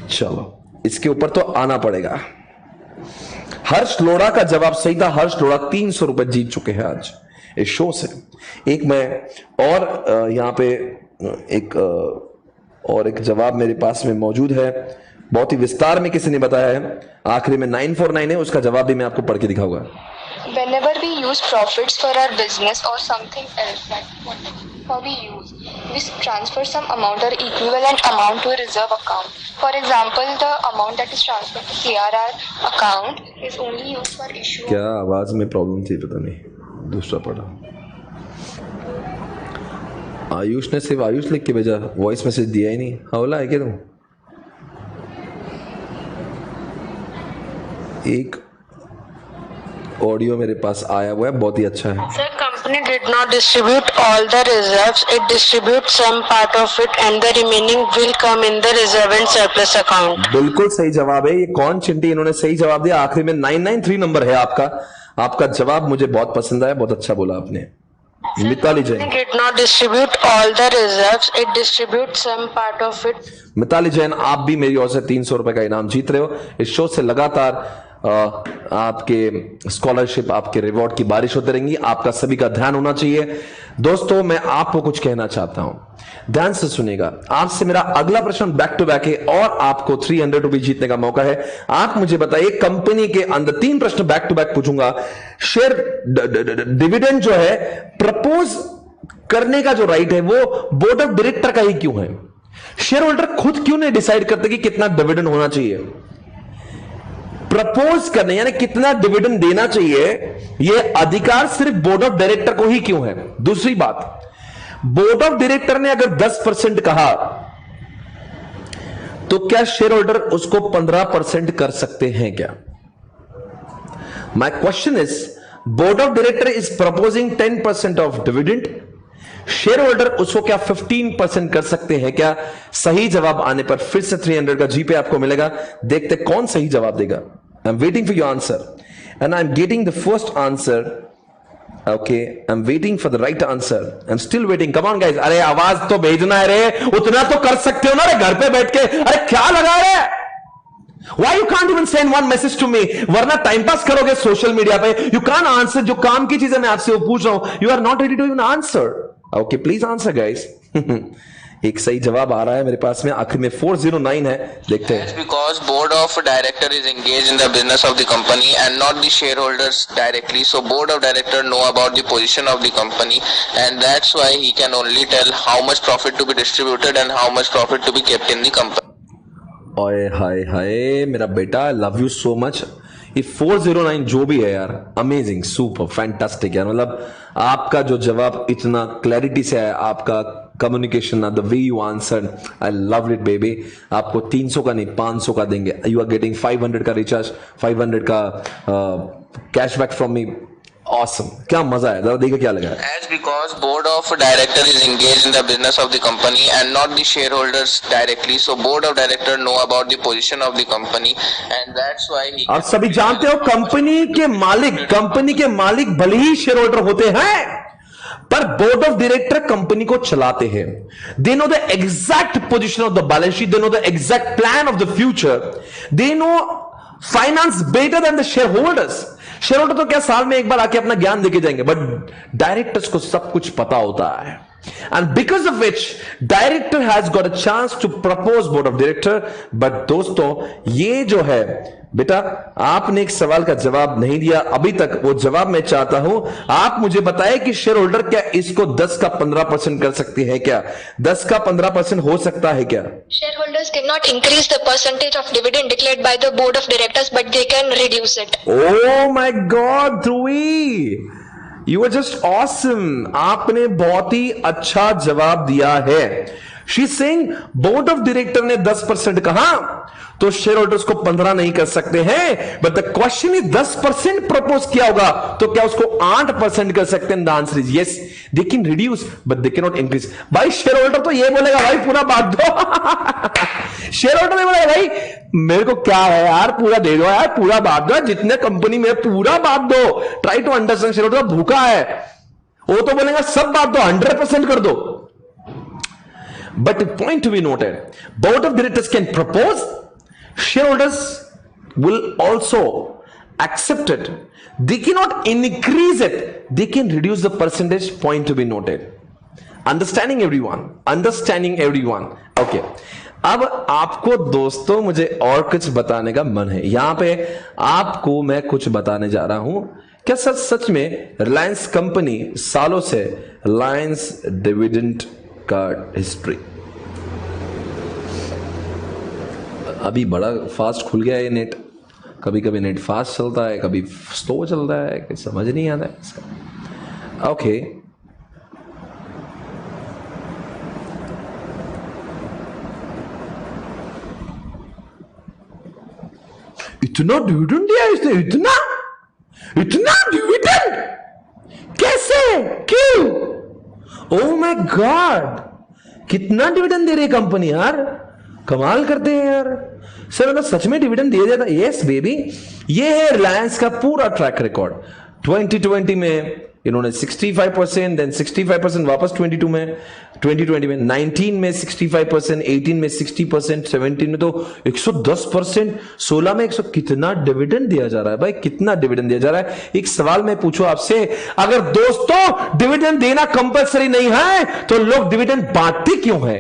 चलो इसके ऊपर तो आना पड़ेगा। हर्ष लोढ़ा का जवाब सही था। हर्ष लोढ़ा 300 रुपए जीत चुके हैं आज इस शो से। एक मैं और यहां पे एक जवाब मेरे पास में मौजूद है, बहुत ही विस्तार में किसी ने बताया है, आखिरी में 949 है, उसका जवाब भी मैं आपको पढ़ के दिखाऊंगा। Whenever we use profits for our business or something else that we use, we transfer some amount or equivalent amount to a reserve account. For example, the amount that is transferred to KRR account is only used for issue. क्या आवाज में प्रॉब्लम थी पता नहीं, दूसरा पढ़ा। आयुष ने सिर्फ आयुष लिख के भेजा, वॉइस मैसेज दिया ही नहीं। हौला है क्या तुम? एक ऑडियो मेरे पास आया हुआ है, बहुत ही अच्छा है। Sir, company did not distribute all the reserves. It distributes some part of it, and the remaining will come in the reserve and surplus account. बिल्कुल सही जवाब है। ये कौन चिंटी, इन्होंने सही जवाब दिया। आखिरी में 993 नंबर है आपका जवाब मुझे बहुत पसंद आया, बहुत अच्छा बोला आपने। Mitali Jain Did not distribute all the reserves. It distributes some part of it. Mitali Jain, आप भी मेरी ओर से 300 रुपए का इनाम जीत रहे हो। इस शो से लगातार आपके स्कॉलरशिप, आपके रिवॉर्ड की बारिश होती रहेंगी। आपका सभी का ध्यान होना चाहिए। दोस्तों मैं आपको कुछ कहना चाहता हूं, ध्यान से सुनिएगा। आपसे मेरा अगला प्रश्न बैक टू बैक है और आपको 300 रुपए जीतने का मौका है। आप मुझे बताइए, कंपनी के अंदर 3 प्रश्न बैक टू बैक पूछूंगा। शेयर डिविडेंड जो है प्रपोज करने का जो राइट है वो बोर्ड ऑफ डायरेक्टर का ही क्यों है? शेयर होल्डर खुद क्यों नहीं डिसाइड करते कि कितना डिविडेंड होना चाहिए? प्रपोज करने यानी कितना डिविडेंड देना चाहिए, यह अधिकार सिर्फ बोर्ड ऑफ डायरेक्टर को ही क्यों है? दूसरी बात, बोर्ड ऑफ डायरेक्टर ने अगर 10% कहा तो क्या शेयर होल्डर उसको 15% कर सकते हैं क्या? My question is, board of director is proposing 10% of dividend, share holder उसको क्या 15% कर सकते हैं क्या? सही जवाब आने पर फिर से 300 का जीपे आपको मिलेगा। देखते कौन सही जवाब देगा। I am waiting for your answer and I am getting the first answer. Okay, I am waiting for the right answer. I am still waiting. Come on guys, अरे आवाज तो भेजना है रे, उतना तो कर सकते हो ना रे घर पे बैठ के। अरे क्या लगा रहे? Why you can't even send one message to me? वरना टाइम पास करोगे सोशल मीडिया पे। You can't answer। जो काम की चीजें मैं आपसे वो पूछ रहा हूं, you are not ready to even answer. Okay, please answer guys. एक सही जवाब आ रहा है मेरे पास में, आखिर में 409 है, देखते हैं। Because board of director is engaged in the business of the company and not the shareholders directly, so board of director know about the position of the company and that's why he can only tell how much profit to be distributed and how much profit to be kept in the company. ओए हाय हाय मेरा बेटा, लव यू सो मच। ये 409 जो भी है यार, अमेजिंग, सुपर, फैंटास्टिक यार। मतलब आपका जो जवाब इतना क्लैरिटी से है, आपका communication, the way you answer, I love it baby. आपको 300 का नहीं 500 का देंगे। यू आर गेटिंग 500 का रिचार्ज, 500 का कैशबैक फ्रॉम मी। ऑसम, क्या मजा है, जरा देखिए क्या लगा। As because board of director is engaged in the business of the company and not the shareholders directly, so board of director know about the position of the company and that's why he। आप सभी जानते हो कंपनी के मालिक भले ही शेयर होल्डर होते हैं, पर बोर्ड ऑफ डायरेक्टर कंपनी को चलाते हैं। They know the exact position of the balance sheet, they know the exact plan of the future, they know finance better than the share holders. Share holder तो क्या साल में एक बार आके अपना ज्ञान देके जाएंगे, बट डायरेक्टर्स को सब कुछ पता होता है। and because of which director has got a chance to propose board of director. but दोस्तों ये जो है बेटा, आपने एक सवाल का जवाब नहीं दिया अभी तक, वो जवाब मैं चाहता हूं। आप मुझे बताएं कि शेयर होल्डर क्या इसको 10 का 15% कर सकती है क्या? 10 का 15% हो सकता है क्या? Shareholders cannot increase the percentage of dividend declared by the board of directors, but they can reduce it. Oh my God, Dhubri, You are just awesome. आपने बहुत ही अच्छा जवाब दिया है। She is saying board of director ने 10% कहा तो शेयर होल्डर्स को 15 नहीं कर सकते हैं, but the question is 10% propose किया होगा तो क्या उसको 8% कर सकते हैं? The answer is yes, they can reduce but they can not increase. भाई शेयर होल्डर तो ये बोलेगा भाई पूरा बांट दो शेयर होल्डर नहीं बोलेगा भाई मेरे को क्या है यार, पूरा दे दो यार, पूरा बांट दो, जितने कंपनी में पूरा बांट दो। Try to understand, share holder भूखा है, वो तो बोलेगा सब बांट दो, 100% कर दो। But the point to be noted, board of directors can propose, shareholders will also accept it. They cannot increase it, they can reduce the percentage. Point to be noted. Understanding everyone, understanding everyone. Okay. अब आपको दोस्तों मुझे और कुछ बताने का मन है। यहां पे आपको मैं कुछ बताने जा रहा हूं। क्या सच में रिलायंस कंपनी सालों से रिलायंस डिविडेंड का हिस्ट्री, अभी बड़ा फास्ट खुल गया है नेट, कभी कभी नेट फास्ट चलता है, कभी स्लो चलता है, कि समझ नहीं आता है इसका। ओके, इतना डिविडेंड दिया इसने, इतना इतना डिविडेंड कैसे, क्यों? ओह माय गॉड, कितना डिविडेंड दे रही है कंपनी यार, कमाल करते हैं यार। सर अगर सच में डिविडेंड दिया जाता, यस बेबी, ये है रिलायंस का पूरा ट्रैक रिकॉर्ड। 2020 में इन्होंने 65%, देन 65% वापस 22 में, 2020 में 19 में 65%, 18 में 60%, 17 में तो 110%, 16 में 100। कितना डिविडेंड दिया जा रहा है भाई, कितना डिविडेंड दिया जा रहा है। एक सवाल मैं पूछूं आपसे, अगर दोस्तों डिविडेंड देना कंपलसरी नहीं है तो लोग डिविडेंड बांटते क्यों है,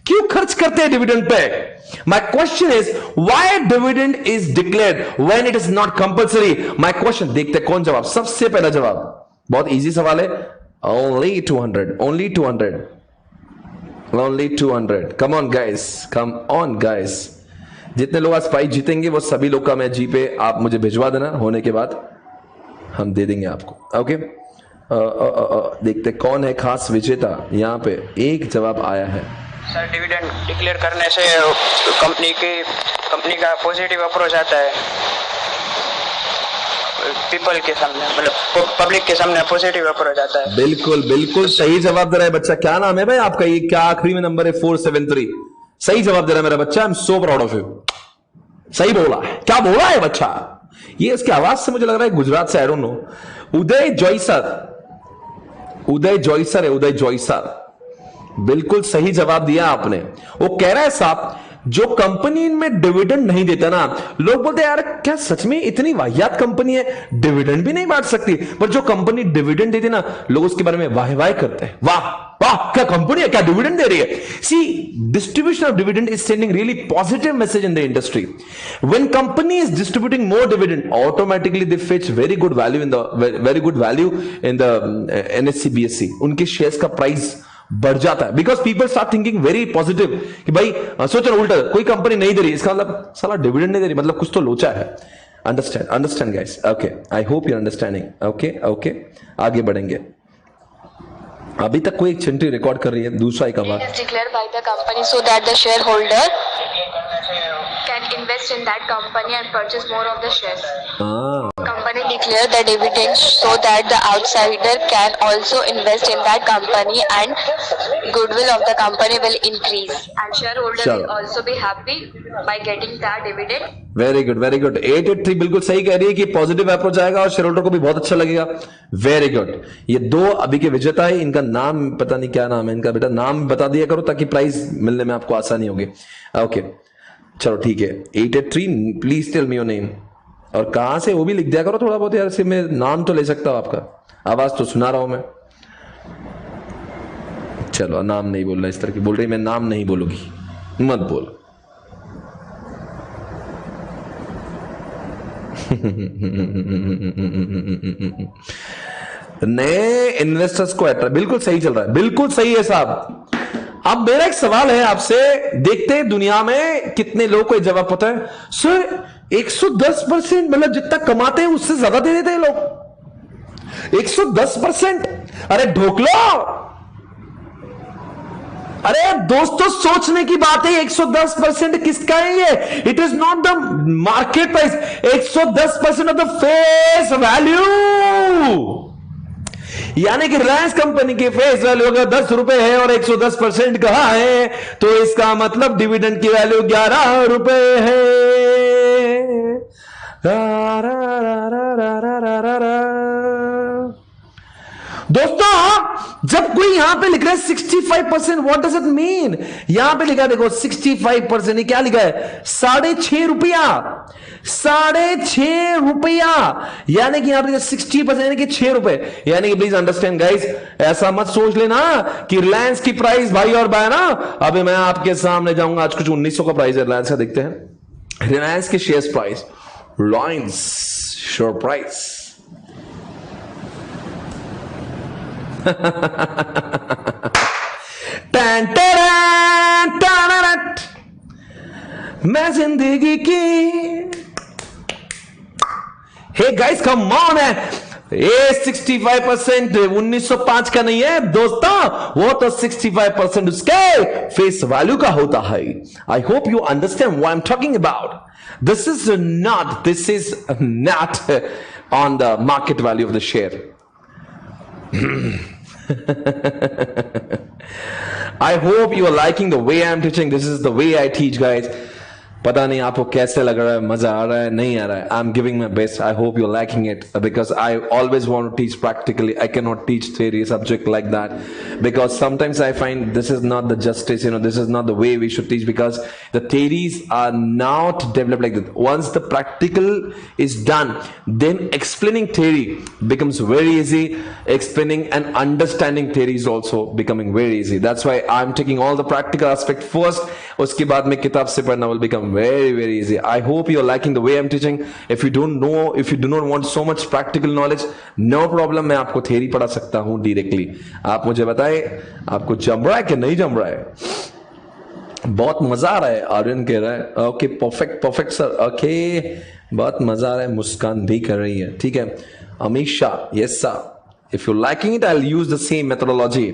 क्यों खर्च करते हैं dividend pay? My question is why dividend is declared when it is not compulsory? My question, देखते कौन जवाब। सबसे पहला जवाब बहुत इजी सवाल है, only 200, only 200, only 200। come on guys, come on guys। जितने लोग आज प्राइज जीतेंगे वो सभी लोग का मैं जी पे आप मुझे भिजवा देना, होने के बाद हम दे देंगे आपको। ओके, देखते कौन है खास विजेता। यहाँ पे एक जवाब आया है, सर डिविडेंड डिक्लेयर करने से कंपनी का पॉजिटिव अप्रोच आता है, पीपल के सामने, मतलब पब्लिक के सामने पॉजिटिव अप्रोच आता है। बिल्कुल बिल्कुल सही जवाब दे रहा है बच्चा। क्या नाम है भाई आपका? ये क्या आखिरी में नंबर है? 473। सही जवाब दे रहा है मेरा बच्चा। I am so proud of you. सही बोला है। क्या बोला है बच्चा? ये इसकी आवाज से मुझे लग रहा है गुजरात से, आई डोंट नो। उदय जॉयसर, उदय जॉयसर है, उदय जॉयसर। बिल्कुल सही जवाब दिया आपने। वो कह रहा है साहब जो कंपनी में डिविडेंड नहीं देता ना, लोग बोलते हैं यार क्या सच में इतनी वाहियात कंपनी है, डिविडेंड भी नहीं बांट सकती। पर जो कंपनी डिविडेंड देती ना, लोग उसके बारे में वाह वाह करते हैं, वाह वाह क्या कंपनी है, क्या डिविडेंड दे रही है। C, distribution of dividend is sending really positive message in the industry. When company is distributing more dividend, automatically they fetch very good value in the NSE BSE। उनके शेयर्स का प्राइस बढ़ जाता है, because people start thinking very positive कि भाई सोचो उल्टा, कोई कंपनी नहीं दे रही इसका मतलब साला डिविडेंड नहीं दे रही, मतलब कुछ तो लोचा है। Understand guys. Okay, I hope you understanding. Okay, आगे बढ़ेंगे। अभी तक कोई एक चिंटी रिकॉर्ड कर रही है, दूसरा एक आवाज। Declared by the company so that the shareholder can invest in that company and purchase more of the shares. Company declare the dividends so that the outsider can also invest in that company and goodwill of the company will increase and shareholder will also be happy by getting that dividend. Very good, very good. 883 बिल्कुल सही कह रही है कि पॉजिटिव अप्रोच आएगा और शेयर होल्डर को भी बहुत अच्छा लगेगा। Very good. ये दो अभी के विजेता है, इनका नाम पता नहीं क्या नाम है इनका, बेटा नाम बता दिया करो ताकि प्राइज मिलने में आपको आसानी होगी। ओके चलो ठीक है। 883 please tell me your name, और कहां से वो भी लिख दिया करो थोड़ा बहुत यार, इसमें नाम तो ले सकता हूं आपका, आवाज तो सुना रहा हूं मैं। चलो नाम नहीं बोल रहा, इस तरह की बोल रही, मैं नाम नहीं बोलूंगी, मत बोल। नए इन्वेस्टर्स को अट्रैक्ट, बिल्कुल सही चल रहा है, बिल्कुल सही है साहब। अब मेरा एक सवाल है आपसे, देखते हैं दुनिया में कितने लोगों को जवाब पता है। सर 110%, मतलब जितना कमाते हैं उससे ज्यादा दे देते हैं लोग। 110%, अरे ढोकलो, अरे दोस्तों सोचने की बात है। 110% किसका है ये? It is not the market price, 110% of the face value. यानी कि रिलायंस कंपनी की फेस वैल्यू अगर 10 रुपए है और 110% कहा है, तो इसका मतलब डिविडेंड की वैल्यू 11 रुपए है। दोस्तों जब कोई यहां पे लिख रहा है 65%, व्हाट डज इट मीन? यहां पे लिखा है देखो 65%, ये क्या लिखा है? 6.5 रुपया, 6.5 रुपया, यानी कि यहां पे 60% यानी कि 6 रुपए। यानी कि प्लीज अंडरस्टैंड गाइस, ऐसा मत सोच लेना कि रिलायंस की प्राइस भाई और भाई ना, अभी मैं आपके सामने जाऊंगा, आज कुछ 1900 का प्राइस है रिलायंस का, देखते हैं रिलायंस के share price, Reliance share price. मैं जिंदगी की, हे गाइस कम ऑन है, ये 65% 1905 का नहीं है दोस्तों, वो तो 65% उसके फेस वैल्यू का होता है। आई hope you understand what I am talking about. This is not on the market value of the share. I hope you are liking the way I am teaching. This is the way I teach, guys. पता नहीं आपको कैसे लग रहा है, मजा आ रहा है, नहीं आ रहा है। I'm giving my best. I hope you're liking it because I always want to teach practically. I cannot teach theory subject like that because sometimes I find this is not the justice. This is not the way we should teach because the theories are not developed like that. Once the practical is done, then explaining theory becomes very easy. Explaining and understanding theory is also becoming very easy. That's why I'm taking all the practical aspect first. उसके बाद में किताब से पढ़ना will become very easy. I hope you're liking the way I'm teaching. If you don't know, if you do not want so much practical knowledge, no problem, मैं आपको theory पढ़ा सकता हूं directly. आप मुझे बताएं आपको जम रहा है कि नहीं जम रहा है? बहुत मजा आ रहा है, आर्यन कह रहा है। ओके परफेक्ट सर, ओके बहुत मजा आ रहा है, मुस्कान भी कर रही है, ठीक है। Amish Shah, yes sir, if you liking it I will use the same methodology.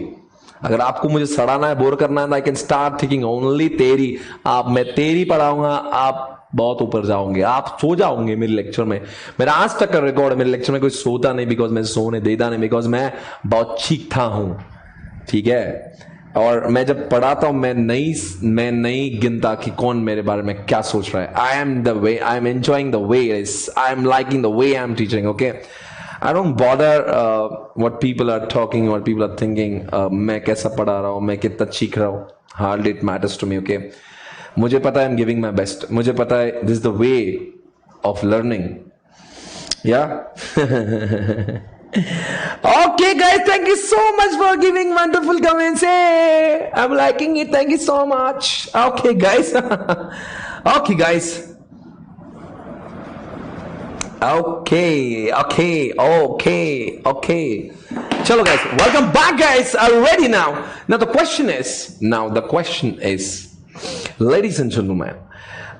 अगर आपको मुझे सड़ाना है, बोर करना है, I can start thinking only तेरी। आप मैं तेरी पढ़ाऊंगा, आप बहुत ऊपर जाओगे, आप सो जाओगे मेरे लेक्चर में। मेरा आज तक का रिकॉर्ड है, मेरे लेक्चर में कोई सोता नहीं बिकॉज मैं सोने देता नहीं, बिकॉज मैं बहुत चीखता हूं, ठीक है। और मैं जब पढ़ाता हूं मैं नहीं गिनता कि कौन मेरे बारे में क्या सोच रहा है। I am the way, I am enjoying the way, I am liking the way I am teaching, okay. I don't bother what people are talking, what people are thinking. मैं कैसा पढ़ा रहा हूँ, मैं कितना चीख रहा हूँ, hardly it matters to me, okay? मुझे पता है I'm giving my best. मुझे पता है this is the way of learning. Yeah? Okay guys, thank you so much for giving wonderful comments. Hey, I'm liking it. Thank you so much. Okay guys. Okay guys. Okay. Chalo guys, welcome back guys. Are you ready now? Now the question is, ladies and gentlemen,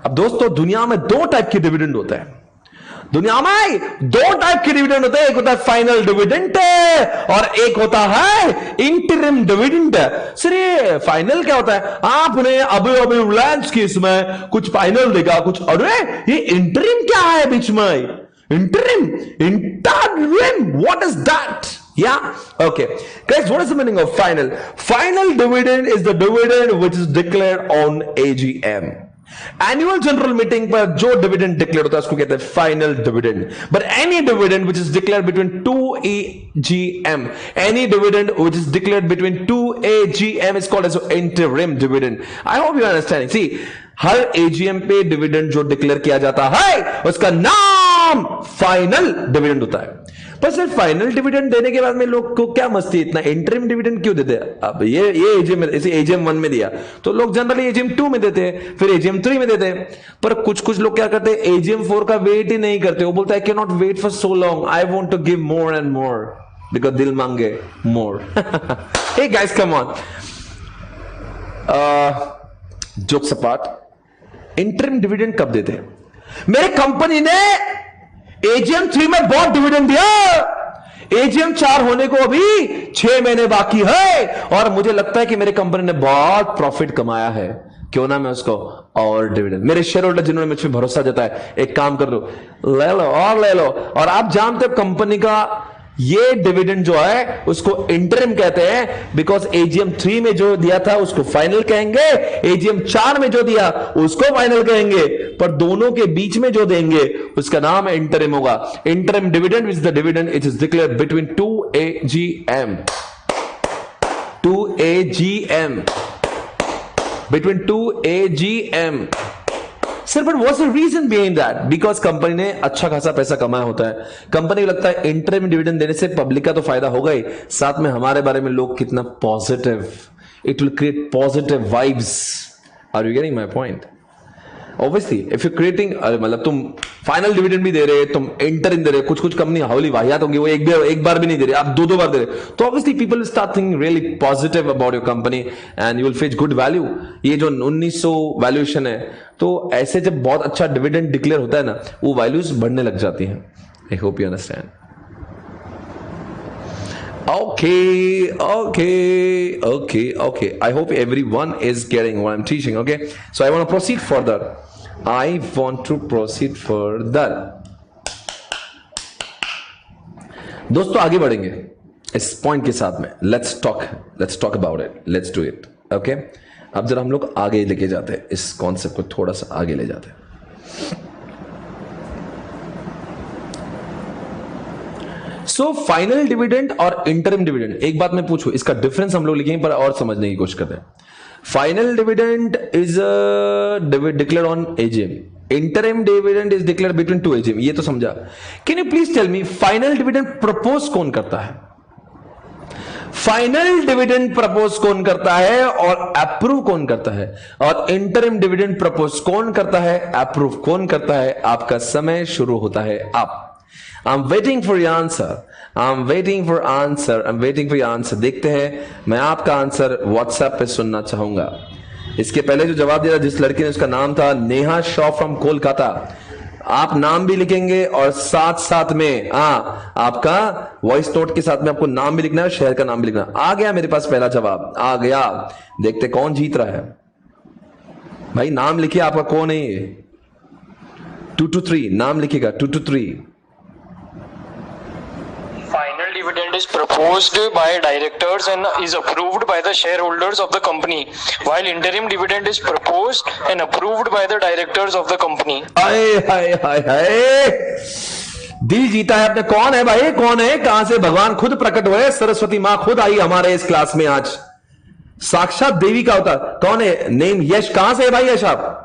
अब दोस्तों दुनिया में दो टाइप के डिविडेंड होते हैं। दुनिया में दो टाइप के डिविडेंड होते हैं, एक होता है फाइनल डिविडेंड और एक होता है इंटरिम डिविडेंड। सर ये फाइनल क्या होता है? आपने अभी रिलायंस की इसमें कुछ फाइनल देखा, कुछ, अरे ये इंटरिम क्या है बीच में? Interim, what is that? Yeah, okay guys, what is the meaning of final? Final dividend is the dividend which is declared on AGM. Annual general meeting पर जो डिविडेंड डिक्लेयर होता है उसको कहते हैं final dividend. But any dividend which is declared between 2 AGM, any dividend which is declared between 2 AGM is called as interim dividend. I hope you understanding. See, हर AGM पे डिविडेंड जो डिक्लेयर किया जाता है उसका नाम फाइनल डिविडेंड होता है। पर सिर्फ फाइनल डिविडेंड देने के बाद में लोग को क्या मस्ती, इतना इंटरिम डिविडेंड क्यों देते हैं? अब ये एजीएम इसे एजीएम 1 में दिया तो लोग जनरली एजीएम 2 में देते हैं, फिर एजीएम 3 में देते हैं। पर कुछ लोग क्या करते हैं, एजीएम 4 का वेट ही नहीं करते। वो बोलता है, I can not wait for so long, I want to give more and more because दिल मांगे more. Hey guys come on, jokes apart, interim dividend कब देते हैं? मेरे कंपनी ने एजीएम 3 में बहुत डिविडेंड दिया, एजीएम 4 होने को अभी 6 महीने बाकी है और मुझे लगता है कि मेरे कंपनी ने बहुत प्रॉफिट कमाया है, क्यों ना मैं उसको और डिविडेंड, मेरे शेयर होल्डर जिन्होंने मुझ पर भरोसा जताया, एक काम कर लो, ले लो और ले लो। और आप जानते हो कंपनी का ये डिविडेंड जो है उसको इंटरिम कहते हैं, बिकॉज एजीएम 3 में जो दिया था उसको फाइनल कहेंगे, एजीएम 4 में जो दिया उसको फाइनल कहेंगे, पर दोनों के बीच में जो देंगे उसका नाम इंटरिम होगा। Interim dividend is the dividend it is declared between 2 AGM between 2 AGM। Sir but what's the reason behind that? Because company ने अच्छा खासा पैसा कमाया होता है, कंपनी को लगता है इंटरिम डिविडेंड देने से पब्लिक का तो फायदा होगा ही, साथ में हमारे बारे में लोग कितना positive, it will create positive vibes. Are you getting my point? Obviously if you creating, मतलब तुम फाइनल डिविडेंड भी दे रहे, तुम इंटरिम दे रहे, कुछ कंपनी हावली वाहियात होंगी, वो एक बार भी नहीं दे रहे, आप दो बार दे रहे, तो obviously people will start thinking really positive about your company and you will fetch good value. ये जो 1900 वैल्यूएशन है, तो ऐसे जब बहुत अच्छा डिविडेंड डिक्लेयर होता है ना, वो वैल्यूज बढ़ने लग जाती हैं। आई hope you understand. Okay. I hope everyone is getting what I'm teaching. Okay, so I want to proceed further. दोस्तों आगे बढ़ेंगे इस पॉइंट के साथ में। Let's talk about it, let's do it. Okay, अब जरा हम लोग आगे लेके जाते हैं, इस कॉन्सेप्ट को थोड़ा सा आगे ले जाते हैं। सो फाइनल डिविडेंड और इंटरिम डिविडेंड, एक बात मैं पूछूं, इसका डिफरेंस हम लोग लिखेंगे पर और समझने की कोशिश करते हैं। Final dividend is declared on AGM, interim dividend is declared between 2 AGM, ये तो समझा। Can you please tell me final dividend propose कौन करता है? फाइनल डिविडेंड प्रपोज कौन करता है और अप्रूव कौन करता है? और इंटरिम डिविडेंड प्रपोज कौन करता है, अप्रूव कौन करता है? आपका समय शुरू होता है आप। I'm waiting for your answer. I'm waiting for answer. देखते हैं, मैं आपका आंसर व्हाट्सएप पे सुनना चाहूंगा। इसके पहले जो जवाब दिया जिस लड़की ने, उसका नाम था नेहा शॉ फ्रॉम कोलकाता। आप नाम भी लिखेंगे और साथ में आपका वॉइस नोट के साथ में आपको नाम भी लिखना है, शहर का नाम भी लिखना। आ गया मेरे पास पहला जवाब, आ गया। देखते कौन जीत रहा है। भाई नाम लिखिए, आपका कौन है ये? 2 to 3 नाम लिखिएगा, 2 to 3। Final dividend is proposed by directors and is approved by the shareholders of the company, while interim dividend is proposed and approved by the directors of the company. हाय दिल जीता है आपने। कौन है भाई, कौन है? कहां से भगवान खुद प्रकट हुए, सरस्वती मां खुद आई हमारे इस क्लास में आज, साक्षात देवी का अवतार। कौन है? नेम यश। कहां से है भाई यश आप?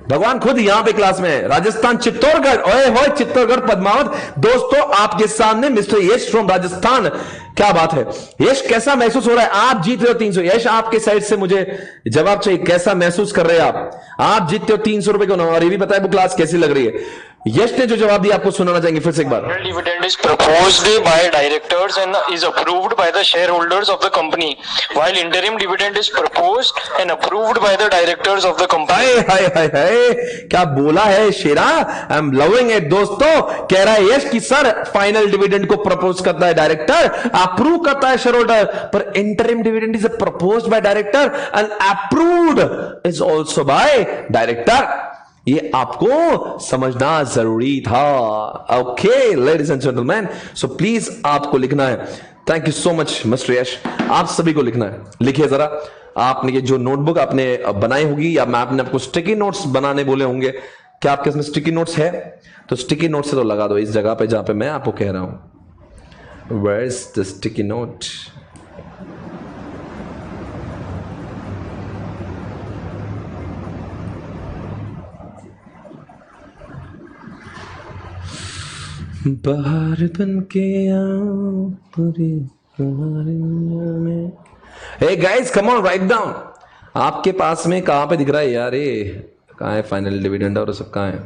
भगवान खुद यहां पे क्लास में है, राजस्थान चित्तौड़गढ़। ओए होए चित्तौड़गढ़ पद्मावत। दोस्तों आपके सामने मिस्टर यश फ्रॉम राजस्थान। क्या बात है यश, कैसा महसूस हो रहा है? आप जीत रहे हो 300। यश आपके साइड से मुझे जवाब चाहिए, कैसा महसूस कर रहे हैं आप जीतते हो 300 रुपए को। और ये भी बताए वो क्लास कैसी लग रही है। यश ने जो जवाब दिया आपको सुनाना चाहेंगे फिर से एक बार। Final dividend is proposed by directors and is approved by the shareholders of the company, while interim dividend is proposed and approved by the directors of the company. हाय क्या बोला है Shera, I am loving it. दोस्तों कह रहा है यश कि सर फाइनल डिविडेंड को प्रपोज करता है डायरेक्टर, अप्रूव करता है शेयर होल्डर, पर interim dividend is proposed by director and approved is also by director. ये आपको समझना जरूरी था। Okay ladies and gentleman, so please आपको लिखना है। Thank you so much mister Yash, आप सभी को लिखना है। लिखिए जरा, आपने ये जो नोटबुक आपने बनाई होगी या मैं आपने आपको स्टिकी नोट्स बनाने बोले होंगे, क्या आपके इसमें स्टिकी नोट्स है? तो स्टिकी नोट से तो लगा दो इस जगह पे जहां पे मैं आपको कह रहा हूं। Where is the sticky note? बाहर बन के आओ पूरी तुम्हारी दुनिया में। Hey guys come on write down. आपके पास में कहां पे दिख रहा है यार? ये कहां है फाइनल डिविडेंड और सब कहां है?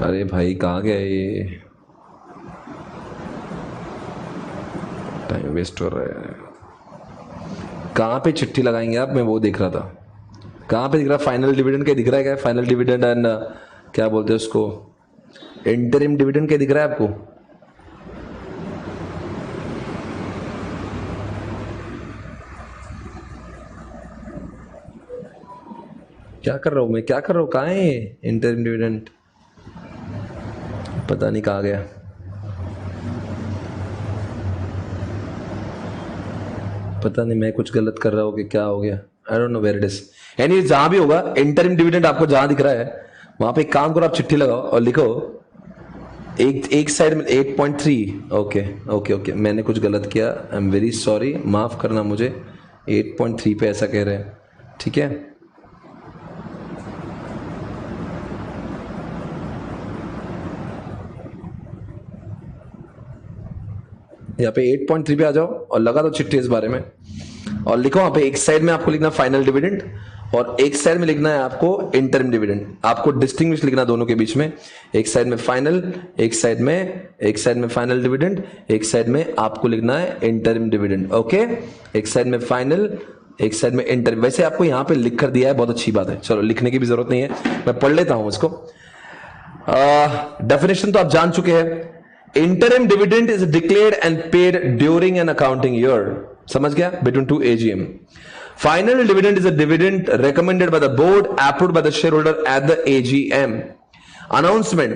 अरे भाई कहां गया ये? टाइम वेस्ट हो रहा है। कहां पे चिट्ठी लगाएंगे आप? मैं वो देख रहा था। कहां पे दिख रहा है फाइनल डिविडेंड? क्या दिख रहा है? क्या फाइनल डिविडेंड एंड क्या बोलते हैं उसको, इंटरिम डिविडेंड क्या दिख रहा है आपको? क्या कर रहा हूं मैं? क्या कर रहा हूं? कहां है इंटरिम डिविडेंड? पता नहीं कहां गया। पता नहीं मैं कुछ गलत कर रहा हूं कि क्या हो गया। I don't know where it is. Any जहां भी होगा इंटरिम डिविडेंड आपको जहां दिख रहा है वहां पे एक काम करो, आप चिट्ठी लगाओ और लिखो एक साइड में 8.3। ओके ओके ओके, मैंने कुछ गलत किया। आई एम वेरी सॉरी, माफ करना मुझे। 8.3 पे ऐसा कह रहे हैं, ठीक है। यहाँ पे 8.3 पे आ जाओ और लगा दो चिट्ठी इस बारे में और लिखो वहां पे एक साइड में आपको लिखना फाइनल डिविडेंड और एक साइड में लिखना है आपको इंटरिम डिविडेंड। आपको डिस्टिंग्विश लिखना दोनों के बीच में। एक साइड में फाइनल, एक साइड में फाइनल डिविडेंड, एक साइड में आपको लिखना है इंटरिम डिविडेंड। ओके, एक साइड में फाइनल, एक साइड में इंटरिम। वैसे आपको यहाँ पे लिख कर दिया है, बहुत अच्छी बात है। चलो लिखने की भी जरूरत नहीं है, मैं पढ़ लेता हूं इसको। डेफिनेशन तो आप जान चुके हैं। Interim dividend is declared and paid during an accounting year. समझ गया? Between 2 AGM. Final dividend is a dividend recommended by the board, approved by the shareholder at the AGM. Announcement.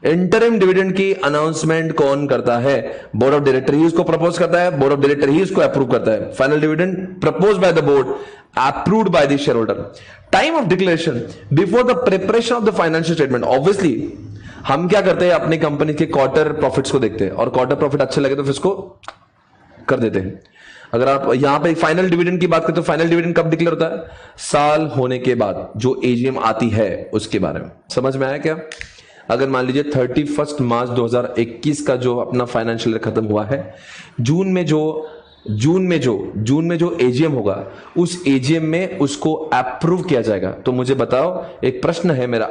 Interim dividend की अनाउंसमेंट कौन करता है? बोर्ड ऑफ डायरेक्टर ही उसको प्रपोज करता है, बोर्ड ऑफ डायरेक्टर ही उसको अप्रूव करता है। Final dividend propose by the board, approved by the share holder. Time of declaration before the preparation of the financial statement. Obviously हम क्या करते हैं, अपनी कंपनी के क्वार्टर प्रॉफिट्स को देखते हैं और क्वार्टर प्रॉफिट अच्छे लगे तो फिर उसको कर देते हैं। अगर आप यहां पे फाइनल डिविडेंड की बात करें तो फाइनल डिविडेंड कब डिक्लेयर होता है? साल होने के बाद, जो AGM आती है उसके बारे में। समझ में आया क्या? अगर मान लीजिए 31 मार्च 2021 का जो अपना फाइनेंशियल ईयर खत्म हुआ है, जून में जो AGM होगा उस AGM में उसको अप्रूव किया जाएगा। तो मुझे बताओ, एक प्रश्न है मेरा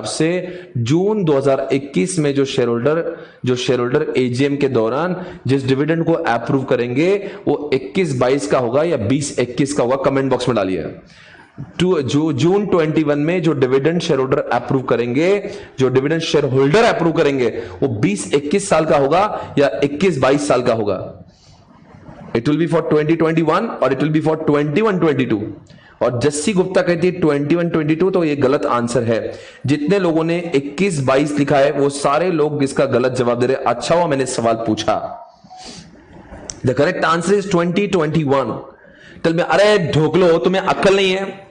आपसे, जून 2021 में जो शेयर होल्डर AGM के दौरान जिस डिविडेंड को अप्रूव करेंगे वो 21-22 का होगा या 20-21 का होगा? कमेंट बॉक्स में डालिए। जून 21 में जो डिविडेंड शेयर होल्डर अप्रूव करेंगे, वो 20-21 साल का होगा या 21-22 साल का होगा? इट विल बी फॉर 2021 और इट विल बी फॉर 21-22। और जस्सी गुप्ता कहती है 21-22, तो ये गलत आंसर है। जितने लोगों ने 21-22 लिखा है वो सारे लोग इसका गलत जवाब दे रहे। अच्छा हुआ मैंने सवाल पूछा। The correct answer is 2021। Tell me, अरे ढोकलो तुम्हें अक्ल नहीं है?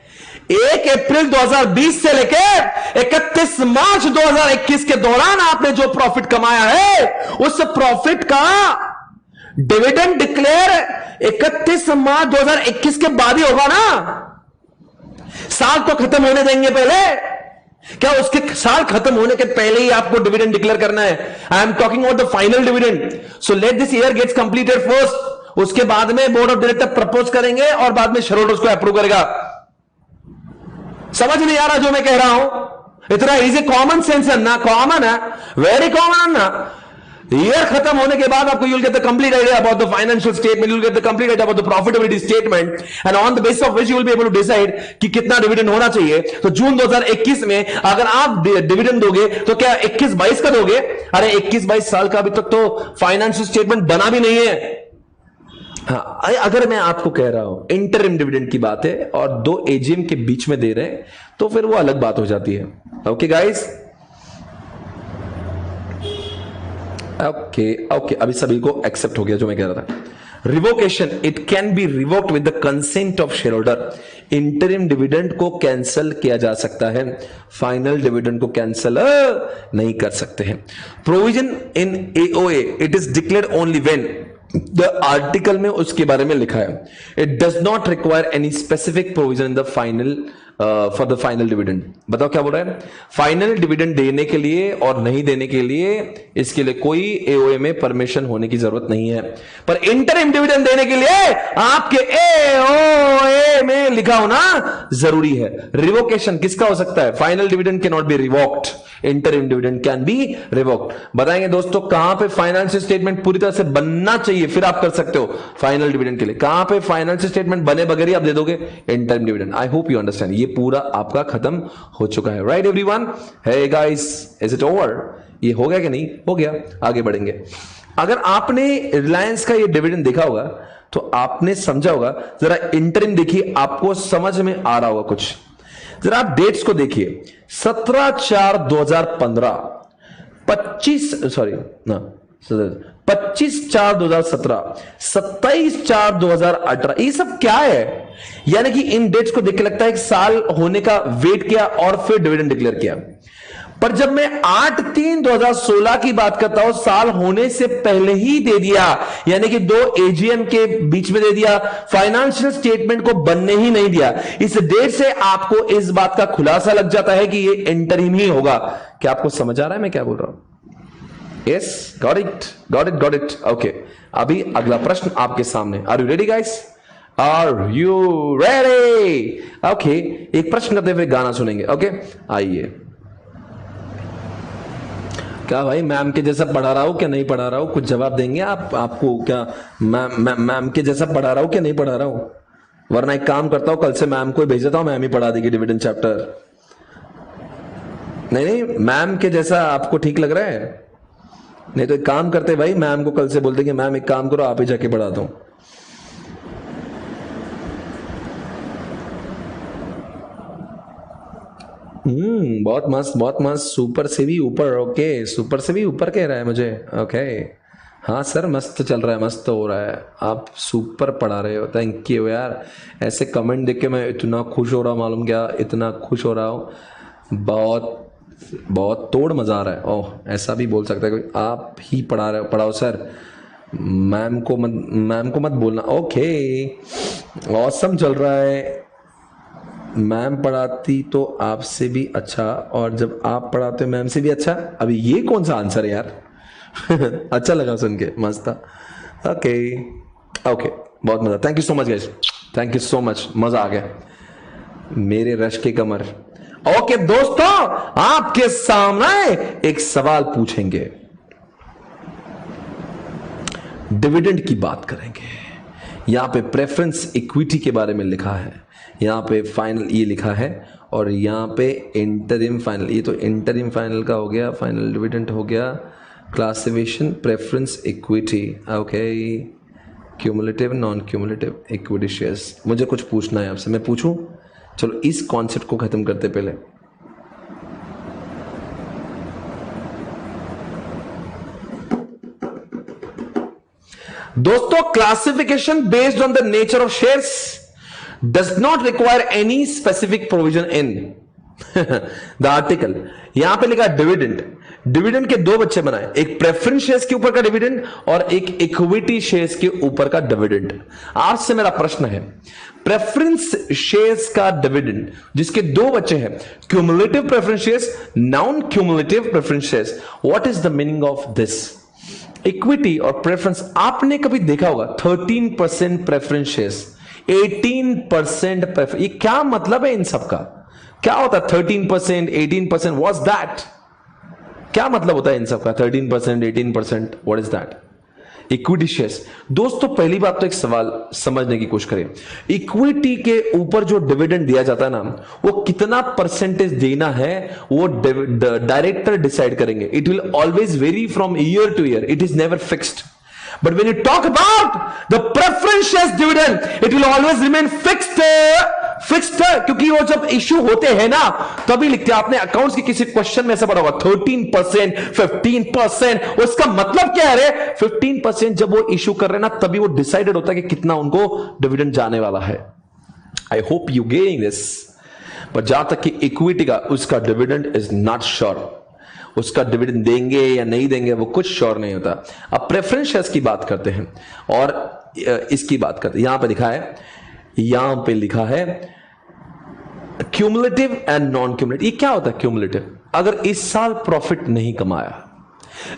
1 अप्रैल 2020 से लेकर 31 मार्च 2021 के दौरान आपने जो प्रॉफिट कमाया है उस प्रॉफिट का डिविडेंड डिक्लेयर 31 मार्च 2021 के बाद ही होगा ना। साल तो खत्म होने देंगे पहले क्या? उसके साल खत्म होने के पहले ही आपको डिविडेंड डिक्लेयर करना है। I am talking about the final dividend. So let this year gets completed first, उसके बाद में बोर्ड ऑफ डायरेक्टर प्रपोज करेंगे और बाद में शेयर होल्डर्स को अप्रूव करेगा। समझ नहीं आ रहा जो मैं कह रहा हूं? इतना इजी, कॉमन सेंस है ना, कॉमन है, वेरी कॉमन ना। ईयर खत्म होने के बाद आपको you'll get the complete idea about the financial statement, you'll get the complete idea about the profitability statement, and on the basis of which you will be able to decide कि कितना डिविडेंड होना चाहिए। तो जून 2021 में अगर आप डिविडेंड दोगे तो क्या 21-22 का दोगे? अरे 21-22 साल का अभी तक तो फाइनेंशियल स्टेटमेंट बना भी नहीं है। हाँ, अगर मैं आपको कह रहा हूं इंटरिम डिविडेंड की बात है और 2 AGM के बीच में दे रहे हैं तो फिर वो अलग बात हो जाती है। ओके गाइस, ओके अभी सभी को एक्सेप्ट हो गया जो मैं कह रहा था। Revocation, it can be revoked with the consent of share holder. Interim dividend को कैंसिल किया जा सकता है, फाइनल डिविडेंड को कैंसिल नहीं कर सकते हैं। Provision in AOA, it is declared only when, the article में उसके बारे में लिखा है, it does not require any specific provision in the final for the final dividend. बताओ क्या बोल रहा है, फाइनल डिविडेंड देने के लिए और नहीं देने के लिए इसके लिए कोई एओए में परमिशन होने की जरूरत नहीं है, पर इंटरिम डिविडेंड देने के लिए आपके एओए में लिखा होना जरूरी है। रिवोकेशन किसका हो सकता है, final dividend can not B revoked, interim dividend can be revoked. बताएंगे दोस्तों कहां पे फाइनेंशियल स्टेटमेंट पूरी तरह से बनना चाहिए, फिर आप कर सकते हो फाइनल डिविडेंड के लिए। कहां पे फाइनेंशियल स्टेटमेंट बने बगैर ही आप दे दोगे interim dividend. I hope you understand, ये पूरा आपका खत्म हो चुका है। Right everyone, hey guys, is it over? ये हो गया कि नहीं हो गया? आगे बढ़ेंगे। अगर आपने रिलायंस का ये डिविडेंड देखा होगा तो आपने समझा होगा, जरा इंटरिम देखिए, आपको समझ में आ रहा होगा कुछ। जरा आप डेट्स को देखिए, 17/4/2015, 25/4/2017, 27/4/2018, ये सब क्या है? यानी कि इन डेट्स को देख के लगता है कि साल होने का वेट किया और फिर डिविडेंड डिक्लेयर किया। पर जब मैं 8/3/2016 की बात करता हूं, साल होने से पहले ही दे दिया, यानी कि 2 एजीएम के बीच में दे दिया, फाइनेंशियल स्टेटमेंट को बनने ही नहीं दिया। इस डेट से आपको इस बात का खुलासा लग जाता है कि ये इंटरिम ही होगा। क्या आपको समझ आ रहा है मैं क्या बोल रहा हूं? Yes, got it, got it, got it. Okay, अभी अगला प्रश्न आपके सामने। Are you ready guys? Are you ready? Okay, एक प्रश्न करते हुए गाना सुनेंगे। ओके, आइए। क्या भाई, मैम के जैसा पढ़ा रहा हूं क्या नहीं पढ़ा रहा हूं? कुछ जवाब देंगे आप? आपको क्या मैम के जैसा पढ़ा रहा हूं क्या नहीं पढ़ा रहा हूं? वरना एक काम करता हूं, कल से मैम को भेज देता हूं, मैम ही पढ़ा देगी डिविडेंड चैप्टर। नहीं, मैम के जैसा आपको ठीक लग रहा है? नहीं तो एक काम करते भाई, मैम को कल से बोलते कि मैम एक काम करो, आप ही जाके पढ़ा दो। बहुत मस्त, बहुत मस्त। सुपर से भी ऊपर। ओके, सुपर से भी ऊपर कह रहा है मुझे। ओके, हाँ सर, मस्त चल रहा है, मस्त हो रहा है, आप सुपर पढ़ा रहे हो, थैंक यू यार। ऐसे कमेंट देख के मैं इतना खुश हो रहा हूँ, मालूम क्या, इतना खुश हो रहा हूँ, बहुत बहुत तोड़ मजा आ रहा है। ओह, ऐसा भी बोल सकता है कोई, आप ही पढ़ा रहे हो, पढ़ाओ सर, मैम को मत बोलना। ओके, ऑसम चल रहा है। मैम पढ़ाती तो आपसे भी अच्छा, और जब आप पढ़ाते हो मैम से भी अच्छा। अभी ये कौन सा आंसर है यार? अच्छा लगा सुन के, मस्त था। ओके ओके, बहुत मजा। Thank you so much guys, thank you so much, मजा आ गया मेरे रश के कमर। ओके दोस्तों, आपके सामने एक सवाल पूछेंगे, डिविडेंड की बात करेंगे। यहां पे प्रेफरेंस इक्विटी के बारे में लिखा है, यहां पे फाइनल ये लिखा है, और यहां पे इंटरिम फाइनल। ये तो इंटरिम फाइनल का हो गया, फाइनल डिविडेंड हो गया, classification preference equity. Okay, cumulative non cumulative equity shares. मुझे कुछ पूछना है आपसे, मैं पूछूं? चलो इस कॉन्सेप्ट को खत्म करते पहले। दोस्तों, classification based on the nature of shares does not require any specific provision in the article. यहां पे लिखा डिविडेंड। डिविडेंड के दो बच्चे बनाए, एक प्रेफरेंस शेयर्स के ऊपर का डिविडेंड और एक इक्विटी शेयर्स के ऊपर का डिविडेंड। आपसे मेरा प्रश्न है, प्रेफरेंस शेयर्स का डिविडेंड जिसके दो बच्चे हैं, cumulative preference shares, non cumulative preference shares, what is the meaning of this? Equity और प्रेफरेंस आपने कभी देखा होगा, 13% प्रेफरेंस शेयर्स, 18% प्रेफरेंस, ये क्या मतलब है इन सब का? क्या होता है 13%, 18%, व्हाट्स दैट? क्या मतलब होता है इन सब का 13%, 18%, what is that? Equity shares. दोस्तों, पहली बात तो एक सवाल समझने की कोशिश करें, इक्विटी के ऊपर जो डिविडेंड दिया जाता है ना, वो कितना परसेंटेज देना है वो डायरेक्टर डिसाइड करेंगे। It will always very from year two year, it is never fixed. But when you talk about the preference shares dividend, it will always remain fixed, क्योंकि वो जब इश्यू होते हैं ना तभी लिखते हैं। आपने अकाउंट्स के किसी क्वेश्चन में ऐसा पढ़ा होगा 13%, 15%, उसका मतलब क्या है रे? 15% जब वो इश्यू कर रहे हैं ना तभी वो डिसाइडेड होता है कि कितना उनको डिविडेंड जाने वाला है। आई होप यू गेटिंग दिस। पर जहां तक कि इक्विटी का, उसका डिविडेंड इज नॉट श्योर, उसका डिविडेंड देंगे या नहीं देंगे वो कुछ श्योर नहीं होता। अब प्रेफरेंस शेयर्स की बात करते हैं और इसकी बात करते हैं। यहां पे लिखा है क्यूमुलेटिव एंड नॉन क्यूमुलेटिव। ये क्या होता है क्यूमुलेटिव? अगर इस साल प्रॉफिट नहीं कमाया,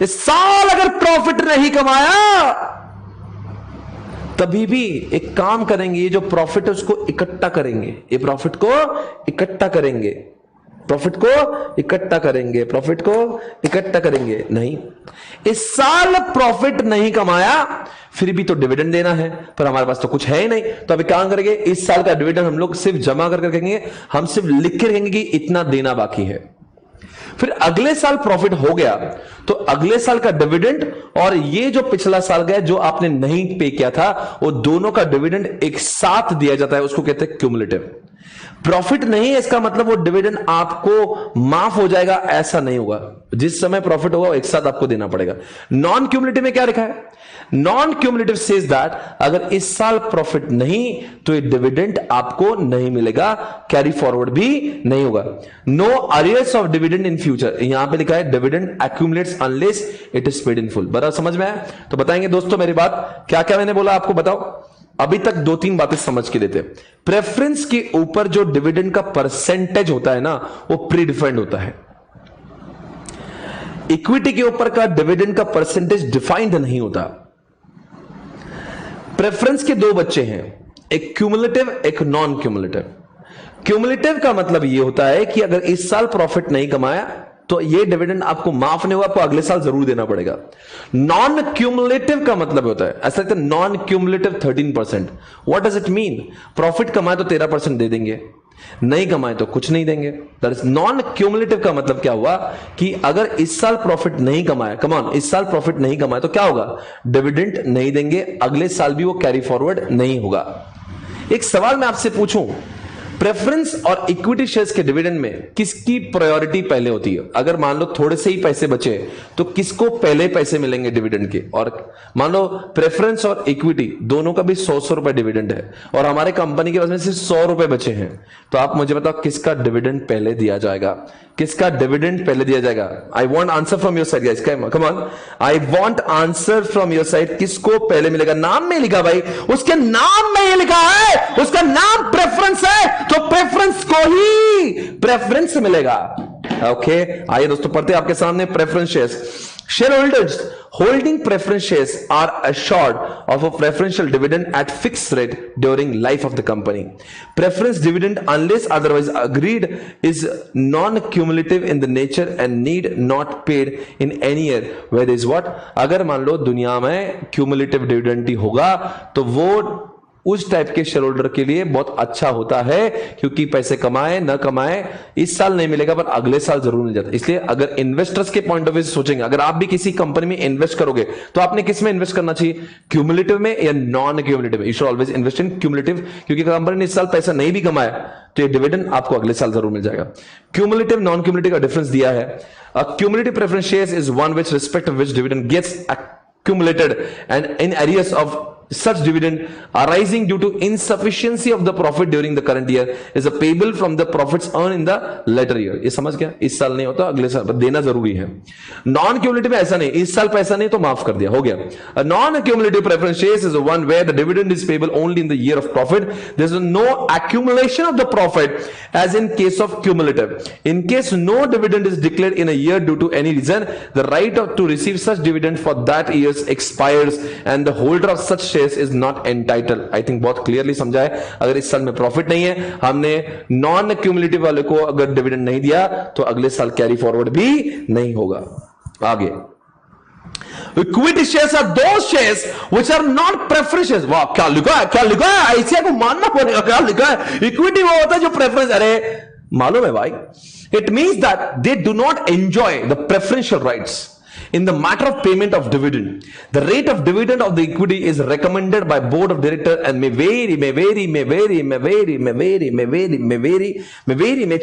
इस साल अगर प्रॉफिट नहीं कमाया, तभी भी एक काम करेंगे, ये जो प्रॉफिट है उसको इकट्ठा करेंगे, ये प्रॉफिट को इकट्ठा करेंगे, प्रॉफिट को इकट्ठा करेंगे, प्रॉफिट को इकट्ठा करेंगे। नहीं, इस साल प्रॉफिट नहीं कमाया, फिर भी तो डिविडेंड देना है, पर हमारे पास तो कुछ है ही नहीं। तो अभी काम करेंगे, इस साल का डिविडेंड हम लोग सिर्फ जमा कर करेंगे, हम सिर्फ लिख के रहेंगे कि इतना देना बाकी है। फिर अगले साल प्रॉफिट हो गया तो अगले साल का डिविडेंड और ये जो पिछला साल गया जो आपने नहीं पे किया था, वो दोनों का डिविडेंड एक साथ दिया जाता है, उसको कहते हैं क्यूमुलेटिव। प्रॉफिट नहीं है इसका मतलब वो डिविडेंड आपको माफ हो जाएगा, ऐसा नहीं होगा। जिस समय प्रॉफिट होगा एक साथ आपको देना पड़ेगा। नॉन क्यूमुलेटिव में क्या लिखा है? नॉन क्यूमुलेटिव सेज दैट अगर इस साल प्रॉफिट नहीं तो ये डिविडेंड आपको नहीं मिलेगा, कैरी फॉरवर्ड भी नहीं होगा। No arrears of dividend in future. यहां पे लिखा है dividend accumulates unless it is paid in full. बराबर समझ में आया? तो बताएंगे दोस्तों मेरी बात, क्या क्या मैंने बोला आपको बताओ। अभी तक 2-3 बातें समझ के लेते। प्रेफरेंस के ऊपर जो डिविडेंड का परसेंटेज होता है ना, वो प्री डिफाइंड होता है। इक्विटी के ऊपर का डिविडेंड का परसेंटेज डिफाइंड नहीं होता। प्रेफरेंस के 2 बच्चे हैं, एक क्यूमुलेटिव एक नॉन क्यूमुलेटिव। क्यूमुलेटिव का मतलब यह होता है कि अगर इस साल प्रॉफिट नहीं कमाया तो ये डिविडेंड आपको माफ नहीं हुआ, आपको अगले साल जरूर देना पड़ेगा। नॉन क्यूमुलेटिव का मतलब होता है, ऐसा लगता है non cumulative 13%। What does it mean? Profit कमाए तो 13% दे देंगे, नहीं कमाए तो कुछ नहीं देंगे। दैट इज नॉन क्यूमुलेटिव का मतलब क्या हुआ कि अगर इस साल प्रॉफिट नहीं कमाया, कम ऑन, इस साल प्रॉफिट नहीं कमाया तो क्या होगा? डिविडेंड नहीं देंगे, अगले साल भी वो कैरी फॉरवर्ड नहीं होगा। एक सवाल मैं आपसे पूछूं, प्रेफरेंस और इक्विटी शेयर्स के डिविडेंड में किसकी प्रायोरिटी पहले होती है? अगर मान लो थोड़े से ही पैसे बचे तो किसको पहले पैसे मिलेंगे डिविडेंड के? और मान लो प्रेफरेंस और इक्विटी दोनों का भी 100 रुपए डिविडेंड है और हमारे कंपनी के पास में सिर्फ 100 रुपए बचे हैं, तो आप मुझे बताओ किसका डिविडेंड पहले दिया जाएगा? किसका डिविडेंड पहले दिया जाएगा? I want answer from your side guys, come on, I want answer from your side. किसको पहले मिलेगा? नाम में लिखा भाई, उसके नाम में ये लिखा है, उसका नाम प्रेफरेंस है तो प्रेफरेंस को ही प्रेफरेंस मिलेगा। ओके, आइए दोस्तों पढ़ते हैं आपके सामने preference shares. Shareholders holding preference shares are assured of a preferential dividend at fixed rate during life of the company. Preference dividend, unless otherwise agreed, is non-cumulative in the nature and need not paid in any year where there is what? अगर मान लो दुनिया में cumulative dividend ही होगा तो वो उस टाइप के शेयर होल्डर के लिए बहुत अच्छा होता है, क्योंकि पैसे कमाए न कमाए इस साल नहीं मिलेगा पर अगले साल जरूर मिल जाता है। इसलिए अगर इन्वेस्टर्स के पॉइंट ऑफ व्यू से सोचेंगे, अगर आप भी किसी कंपनी में इन्वेस्ट करोगे तो आपने किस में इन्वेस्ट करना चाहिए? क्यूमुलेटिव में या नॉन क्यूमुलेटिव में? You should always invest in cumulative, क्योंकि कंपनी ने इस साल पैसा नहीं भी कमाया तो ये डिविडेंड आपको अगले साल जरूर मिल जाएगा। क्यूमुलेटिव नॉन क्यूमुलेटिव का डिफरेंस दिया है। Cumulative preference shares is one which respect of which dividend gets accumulated and in arrears of such dividend arising due to insufficiency of the profit during the current year is a payable from the profits earned in the later year। ये समझ गया? इस साल नहीं होता अगले साल देना जरूरी है। नॉन क्यूमुलेटिव में ऐसा नहीं, इस साल पैसा नहीं तो माफ कर दिया, हो गया। A non-cumulative preference shares is one where the dividend is payable only in the year of profit. There is no accumulation of the profit as in case of cumulative. In case no dividend is declared in a year due to any reason, the right to receive such dividend for that year expires and the holder of such shares is not entitled। I think बहुत क्लियरली समझा है। अगर इस साल में प्रॉफिट नहीं है, हमने नॉन क्यूमुलेटिव वाले को अगर डिविडेंड नहीं दिया तो अगले साल कैरी फॉरवर्ड भी नहीं होगा। आगे, equity shares are those shares which are not preference shares. वाह, क्या लिखा है, क्या लिखा है, आईसीआई को मानना पड़ेगा, क्या लिखा है। इक्विटी वो होता है जो प्रेफरेंस, अरे मालूम है भाई, it means that they do not enjoy the preferential rights in the matter of payment of dividend. The rate of dividend of the equity is recommended by board of director and may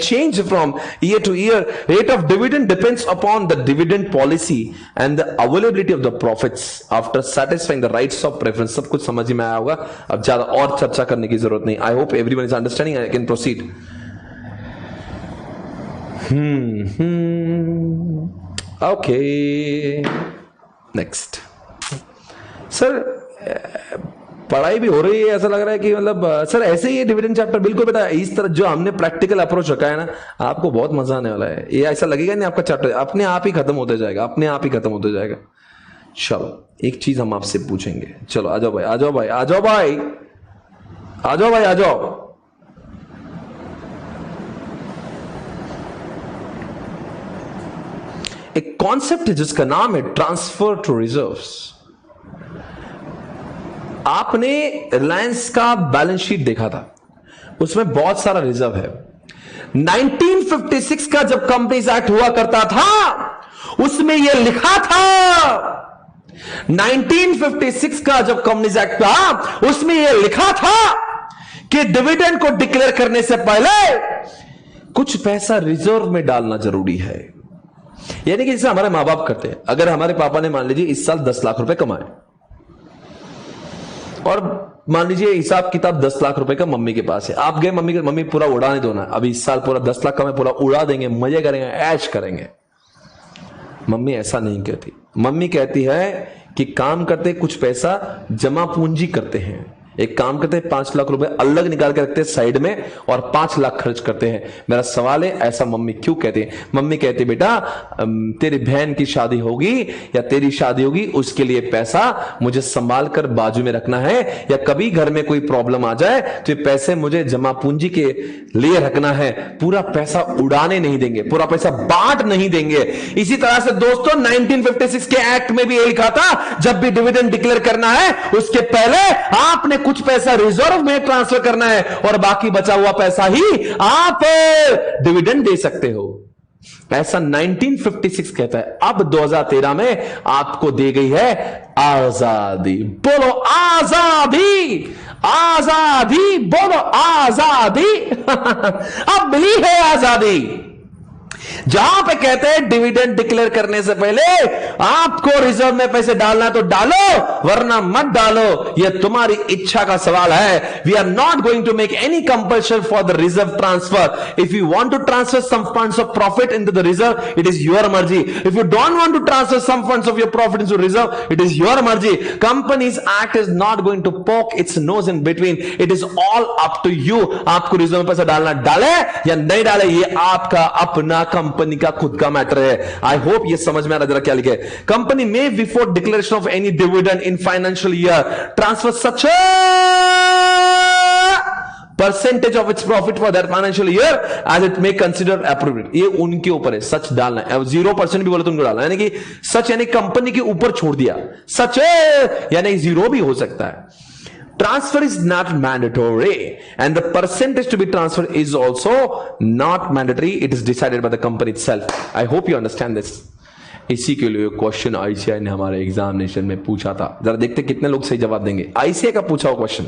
change from year to year. Rate of dividend depends upon the dividend policy and the availability of the profits after satisfying the rights of preference। सब कुछ समझ में आया होगा, अब ज्यादा और चर्चा करने की जरूरत नहीं। I hope everyone is understanding and I can proceed। Okay next. Sir पढ़ाई भी हो रही है, ऐसा लग रहा है कि मतलब सर ऐसे ही डिविडेंड चैप्टर बिल्कुल बेटा इस तरह जो हमने प्रैक्टिकल अप्रोच रखा है ना, आपको बहुत मजा आने वाला है। ये ऐसा लगेगा नहीं आपका चैप्टर अपने आप ही खत्म होते जाएगा, अपने आप ही खत्म होते जाएगा। चलो एक चीज हम आपसे पूछेंगे, चलो आ जाओ भाई, आ जाओ भाई, आ जाओ भाई, आ जाओ भाई, आ जाओ। एक कॉन्सेप्ट है जिसका नाम है ट्रांसफर टू रिजर्व्स। आपने रिलायंस का बैलेंस शीट देखा था, उसमें बहुत सारा रिजर्व है। 1956 का जब कंपनीज एक्ट हुआ करता था उसमें यह लिखा था, 1956 का जब कंपनीज एक्ट था उसमें यह लिखा था कि डिविडेंड को डिक्लेयर करने से पहले कुछ पैसा रिजर्व में डालना जरूरी है। यानी कि जैसे हमारे मां बाप करते हैं, अगर हमारे पापा ने मान लीजिए इस साल 10 लाख रुपए कमाए और मान लीजिए हिसाब किताब 10 लाख रुपए का मम्मी के पास है, आप गए मम्मी पूरा उड़ाने दो ना, अभी इस साल पूरा 10 लाख का मैं पूरा उड़ा देंगे, मजे करेंगे, ऐश करेंगे। मम्मी ऐसा नहीं कहती, मम्मी कहती है कि काम करते कुछ पैसा जमा पूंजी करते हैं, एक काम करते हैं 5 लाख रुपए अलग निकाल के रखते हैं साइड में और 5 लाख खर्च करते हैं। मेरा सवाल है ऐसा मम्मी क्यों कहती है? मम्मी कहती है बेटा तेरी बहन की शादी होगी या तेरी शादी होगी, उसके लिए पैसा मुझे संभाल कर बाजू में रखना है, या कभी घर में कोई प्रॉब्लम आ जाए तो ये पैसे मुझे जमा पूंजी के लिए रखना है, पूरा पैसा उड़ाने नहीं देंगे, पूरा पैसा बांट नहीं देंगे। इसी तरह से दोस्तों 1956 के एक्ट में भी ये लिखा था, जब भी डिविडेंड डिक्लेयर करना है उसके पहले आपने कुछ पैसा रिजर्व में ट्रांसफर करना है और बाकी बचा हुआ पैसा ही आप डिविडेंड दे सकते हो। ऐसा 1956 कहता है। अब 2013 में आपको दी गई है आजादी। बोलो आजादी, आजादी, बोलो आजादी। अब मिली है आजादी, जहां पे कहते हैं डिविडेंड डिक्लेयर करने से पहले आपको रिजर्व में पैसे डालना तो डालो वरना मत डालो, यह तुम्हारी इच्छा का सवाल है। We are not going to make any compulsion for the reserve transfer. If you want to transfer some funds of profit into the reserve, it is your मर्जी। If you don't want to transfer some funds of your profit into reserve, it is your मर्जी। Companies act is not going to poke its nose in between, it is all up to you. आपको रिजर्व में पैसा डालना डाले या नहीं डाले, ये आपका अपना कंपनी का खुद का मैटर है। आई होप ये समझ में आ रहा, जरा क्या लिखे। कंपनी में before declaration of any dividend in financial year transfer such percentage of its profit for that financial year as it may consider appropriate. ये उनके ऊपर है, सच डालना है। 0% भी बोले तो उनको डालना, यानी कि सच यानी कंपनी के ऊपर छोड़ दिया, सच यानी 0 भी हो सकता है। Transfer is not mandatory and the percentage to be transferred is also not mandatory. It is decided by the company itself. I hope you understand this. इसी के लिए क्वेश्चन आईसीआई ने हमारे एग्जामिनेशन में पूछा था, जरा देखते कितने लोग सही जवाब देंगे। आईसीआई का पूछा हुआ question,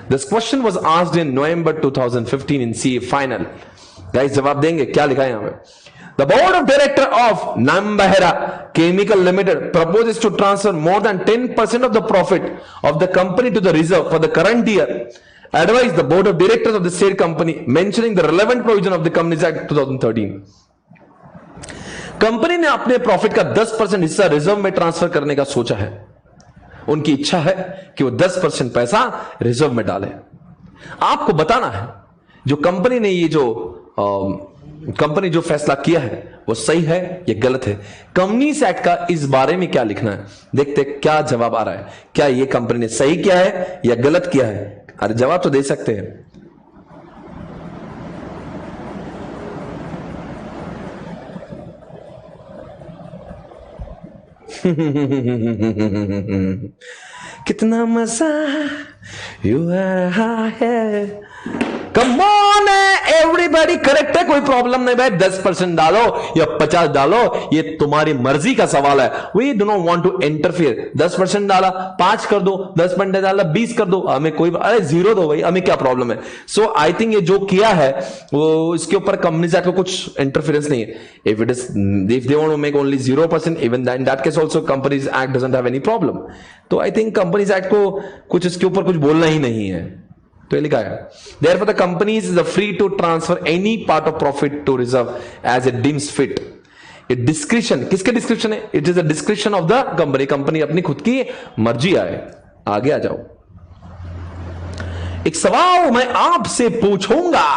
this question was asked in November 2015 in CA final. Guys जवाब देंगे, क्या लिखा है यहां पे? The board of director of Nambahera Chemical Limited proposes to transfer more than 10% of the profit of the company to the reserve for the current year. Advise the board of directors of the said company mentioning the relevant provision of the Companies Act 2013. Company ने अपने प्रॉफिट का 10% हिस्सा रिजर्व में ट्रांसफर करने का सोचा है। उनकी इच्छा है कि वो 10% पैसा रिजर्व में डाले। आपको बताना है जो कंपनी ने ये जो कंपनी जो फैसला किया है वो सही है या गलत है। कंपनीज एक्ट का इस बारे में क्या लिखना है, देखते क्या जवाब आ रहा है। क्या ये कंपनी ने सही किया है या गलत किया है? अरे जवाब तो दे सकते हैं। कितना मजा यू आ रहा है, कम ऑन एवरीबॉडी, करेक्ट है, कोई प्रॉब्लम नहीं भाई। 10% डालो या 50 डालो, ये तुम्हारी मर्जी का सवाल है। We do not want to interfere. 10% डाला, 5 कर दो, 10% डाला 20 कर दो, हमें कोई, अरे 0 दो भाई, हमें क्या प्रॉब्लम है। सो आई थिंक ये जो किया है वो इसके ऊपर कंपनीज एक्ट को कुछ इंटरफेरेंस नहीं है। If it is, if they want to make only 0%, even in that case also companies act doesn't have any problem. तो आई थिंक कंपनीज एक्ट को कुछ इसके ऊपर कुछ बोलना ही नहीं है। तो ये लिखा है, therefore the companies is free to transfer any part of profit to reserve as it deems fit. ये डिस्क्रिप्शन किसके डिस्क्रिप्शन है? It is the description of the company. Company अपनी खुद की मर्जी आए। आगे आ जाओ। एक सवाल मैं आपसे पूछूंगा,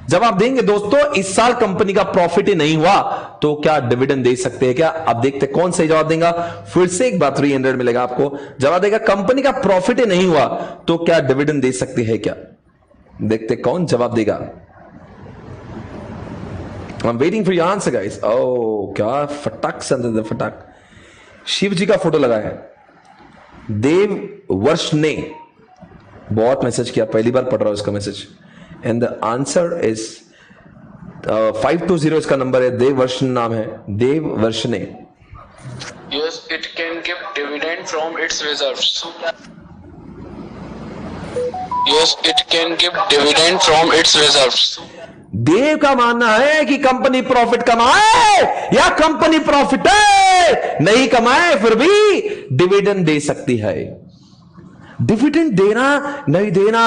जवाब देंगे दोस्तों। इस साल कंपनी का प्रॉफिट ही नहीं हुआ तो क्या डिविडेंड दे सकते हैं क्या? अब देखते हैं कौन सही जवाब देगा। फिर से एक बार 300 मिलेगा आपको। जवाब देगा कंपनी का प्रॉफिट ही नहीं हुआ तो क्या डिविडेंड दे सकते हैं क्या? देखते कौन जवाब देगा। I'm waiting for your answer, guys. Oh, क्या फटाक से अंदर फटाक। शिव जी का फोटो लगा है। देव वर्ष ने बहुत मैसेज किया, पहली बार पढ़ रहा हूं इसका message. And the answer is 520 इसका नंबर है। देव वर्ष नाम है, देव वर्ष ने। Yes, it can give dividend from its reserves. Yes, it can give dividend from its reserves. देव का मानना है कि कंपनी प्रॉफिट कमाए या कंपनी प्रॉफिट नहीं कमाए फिर भी डिविडेंड दे सकती है। डिविडेंड देना नहीं देना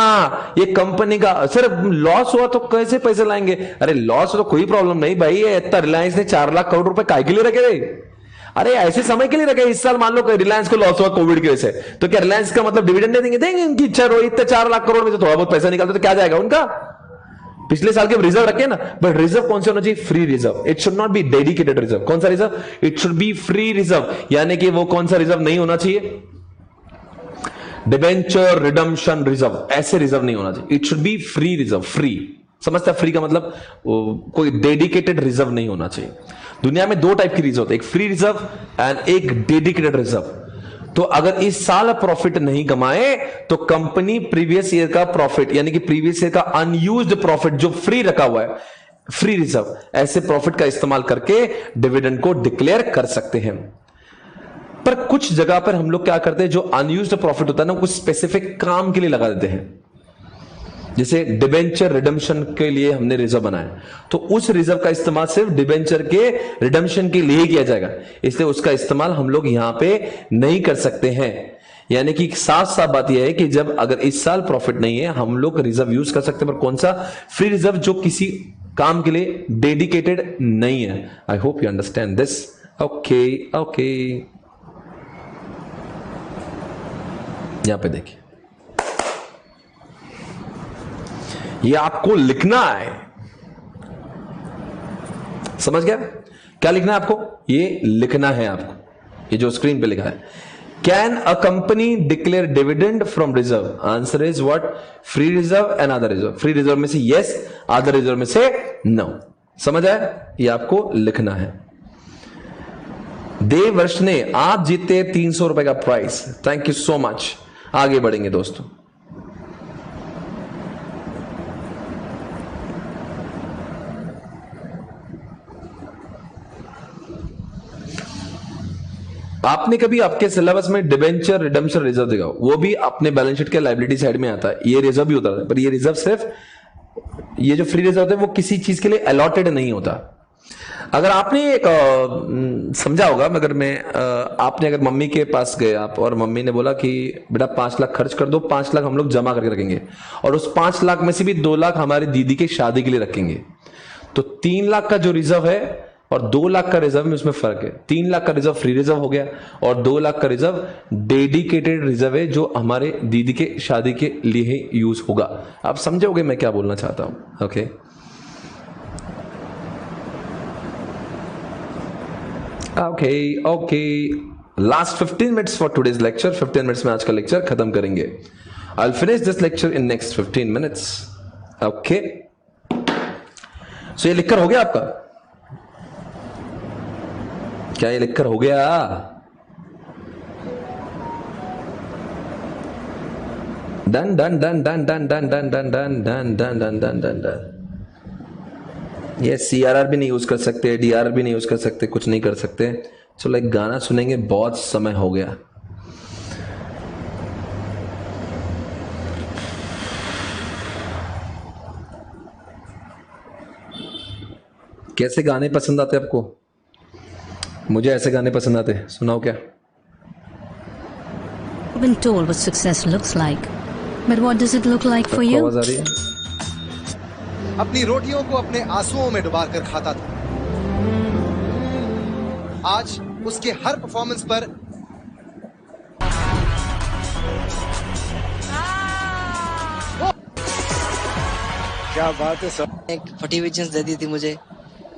ये कंपनी का। सर लॉस हुआ तो कैसे पैसे लाएंगे? अरे लॉस हो तो कोई प्रॉब्लम नहीं भाई। ये इतना रिलायंस ने 4 लाख करोड़ रुपए काय के लिए रखे थे? अरे ऐसे समय के लिए रखे। इस साल मान लो रिलायंस को लॉस हुआ कोविड की वजह से, तो क्या रिलायंस का मतलब डिविडेंड नहीं देंगे? देंगे। उनकी इच्छा रही। इतने 4 लाख करोड़ में से थोड़ा बहुत पैसा निकालते तो क्या जाएगा उनका? पिछले साल के रिजर्व रखे ना। बट रिजर्व कौन से होना चाहिए? Free reserve. It should not be dedicated reserve. कौन सा reserve? It should be free reserve. यानी कि वो कौन सा रिजर्व नहीं होना चाहिए? डिबेंचर रिडम्पशन रिजर्व, ऐसे रिजर्व नहीं होना चाहिए। It should be free reserve. Free समझता? फ्री का मतलब कोई डेडिकेटेड रिजर्व नहीं होना चाहिए। दुनिया में 2 टाइप की रिजर्व होती है, एक फ्री रिजर्व एंड एक डेडिकेटेड रिजर्व। तो अगर इस साल प्रॉफिट नहीं कमाए तो कंपनी प्रीवियस ईयर का प्रॉफिट यानी कि प्रीवियस ईयर का अनयूज्ड प्रॉफिट जो फ्री रखा हुआ है, फ्री रिजर्व, ऐसे प्रॉफिट का इस्तेमाल करके डिविडेंड को डिक्लेयर कर सकते हैं। पर कुछ जगह पर हम लोग क्या करते हैं, जो अनयूज्ड प्रॉफिट होता है ना, कुछ स्पेसिफिक काम के लिए लगा देते हैं। जैसे डिबेंचर रिडम्पशन के लिए हमने रिजर्व बनाया, तो उस रिजर्व का इस्तेमाल सिर्फ डिबेंचर के रिडम्पशन के लिए किया जाएगा, इसलिए उसका इस्तेमाल हम लोग यहां पे नहीं कर सकते हैं। यानी कि साफ साफ बात यह है कि जब अगर इस साल प्रॉफिट नहीं है हम लोग रिजर्व यूज कर सकते हैं, पर कौन सा? फ्री रिजर्व जो किसी काम के लिए डेडिकेटेड नहीं है। आई hope you understand this. Okay okay, यहां पे देखिए, ये आपको लिखना है। समझ गया? क्या लिखना है आपको? ये लिखना है आपको, ये जो स्क्रीन पे लिखा है। Can a company declare dividend from reserve? Answer is what? Free reserve and other reserve. Free reserve में से यस, अदर रिजर्व में से नो। समझ आया? ये आपको लिखना है। देव वर्ष ने, आप जीते 300 रुपए का price. Thank you so much. आगे बढ़ेंगे दोस्तों। आपने कभी आपके सिलेबस में डिबेंचर रिडम्पशन रिजर्व देखा? वो भी अपने बैलेंस शीट के लायबिलिटी साइड में आता है। ये रिजर्व भी होता है, पर ये रिजर्व सिर्फ, ये जो फ्री रिजर्व होता है वो किसी चीज के लिए अलॉटेड नहीं होता। अगर आपने एक समझा होगा, मगर मैं आपने अगर मम्मी के पास गए आप और मम्मी ने बोला कि बेटा 5 लाख खर्च कर दो, 5 लाख हम लोग जमा करके रखेंगे और उस 5 लाख में से भी 2 लाख हमारी दीदी के शादी के लिए रखेंगे, तो 3 लाख का जो रिजर्व है और 2 लाख का रिजर्व में उसमें फर्क है। 3 लाख का रिजर्व फ्री रिजर्व हो गया और 2 लाख का रिजर्व डेडिकेटेड रिजर्व है जो हमारे दीदी के शादी के लिए यूज होगा। आप समझोगे मैं क्या बोलना चाहता हूं? Okay okay okay, last 15 minutes for today's lecture. 15 minutes में आज का लेक्चर खत्म करेंगे। I will finish this lecture in next 15 minutes. Okay, so ये लिखकर हो गया आपका? क्या ये लिखकर हो गया? Done done done done done done done done done done done done done done done. ये CRR भी नहीं यूज कर सकते, DRR भी नहीं यूज कर सकते, कुछ नहीं कर सकते। चलो एक गाना सुनेंगे, बहुत समय हो गया। कैसे गाने पसंद आते आपको? मुझे ऐसे गाने पसंद आते हैं। सुनाओ क्या? I've been told what success looks like, but what does it look like for you? आवाज आ रही है? अपनी रोटियों को अपने आंसुओं में डुबा कर खाता था, आज उसके हर परफॉर्मेंस पर क्या बात है सर। एक फटी हुई जींस दे दी थी मुझे,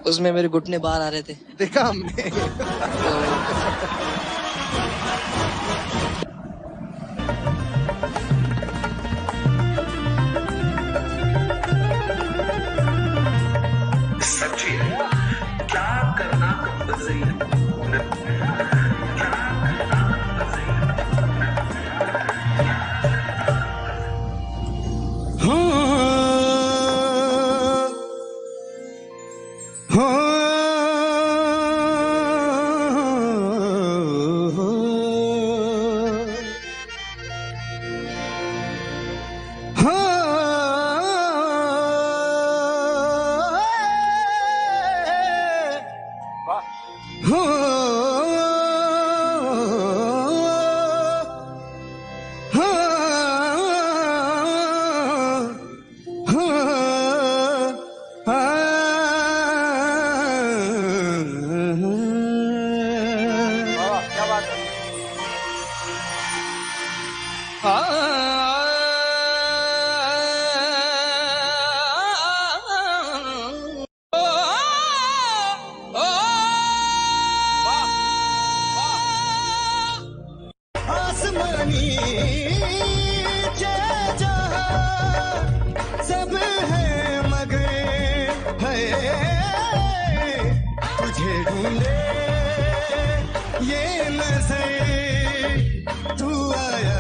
उसमें मेरे घुटने बाहर आ रहे थे, देखा हमने। सच्ची है, क्या करना कंपल्सरी है, सब है मगर है तुझे ढूंढे ये नजर, तू आया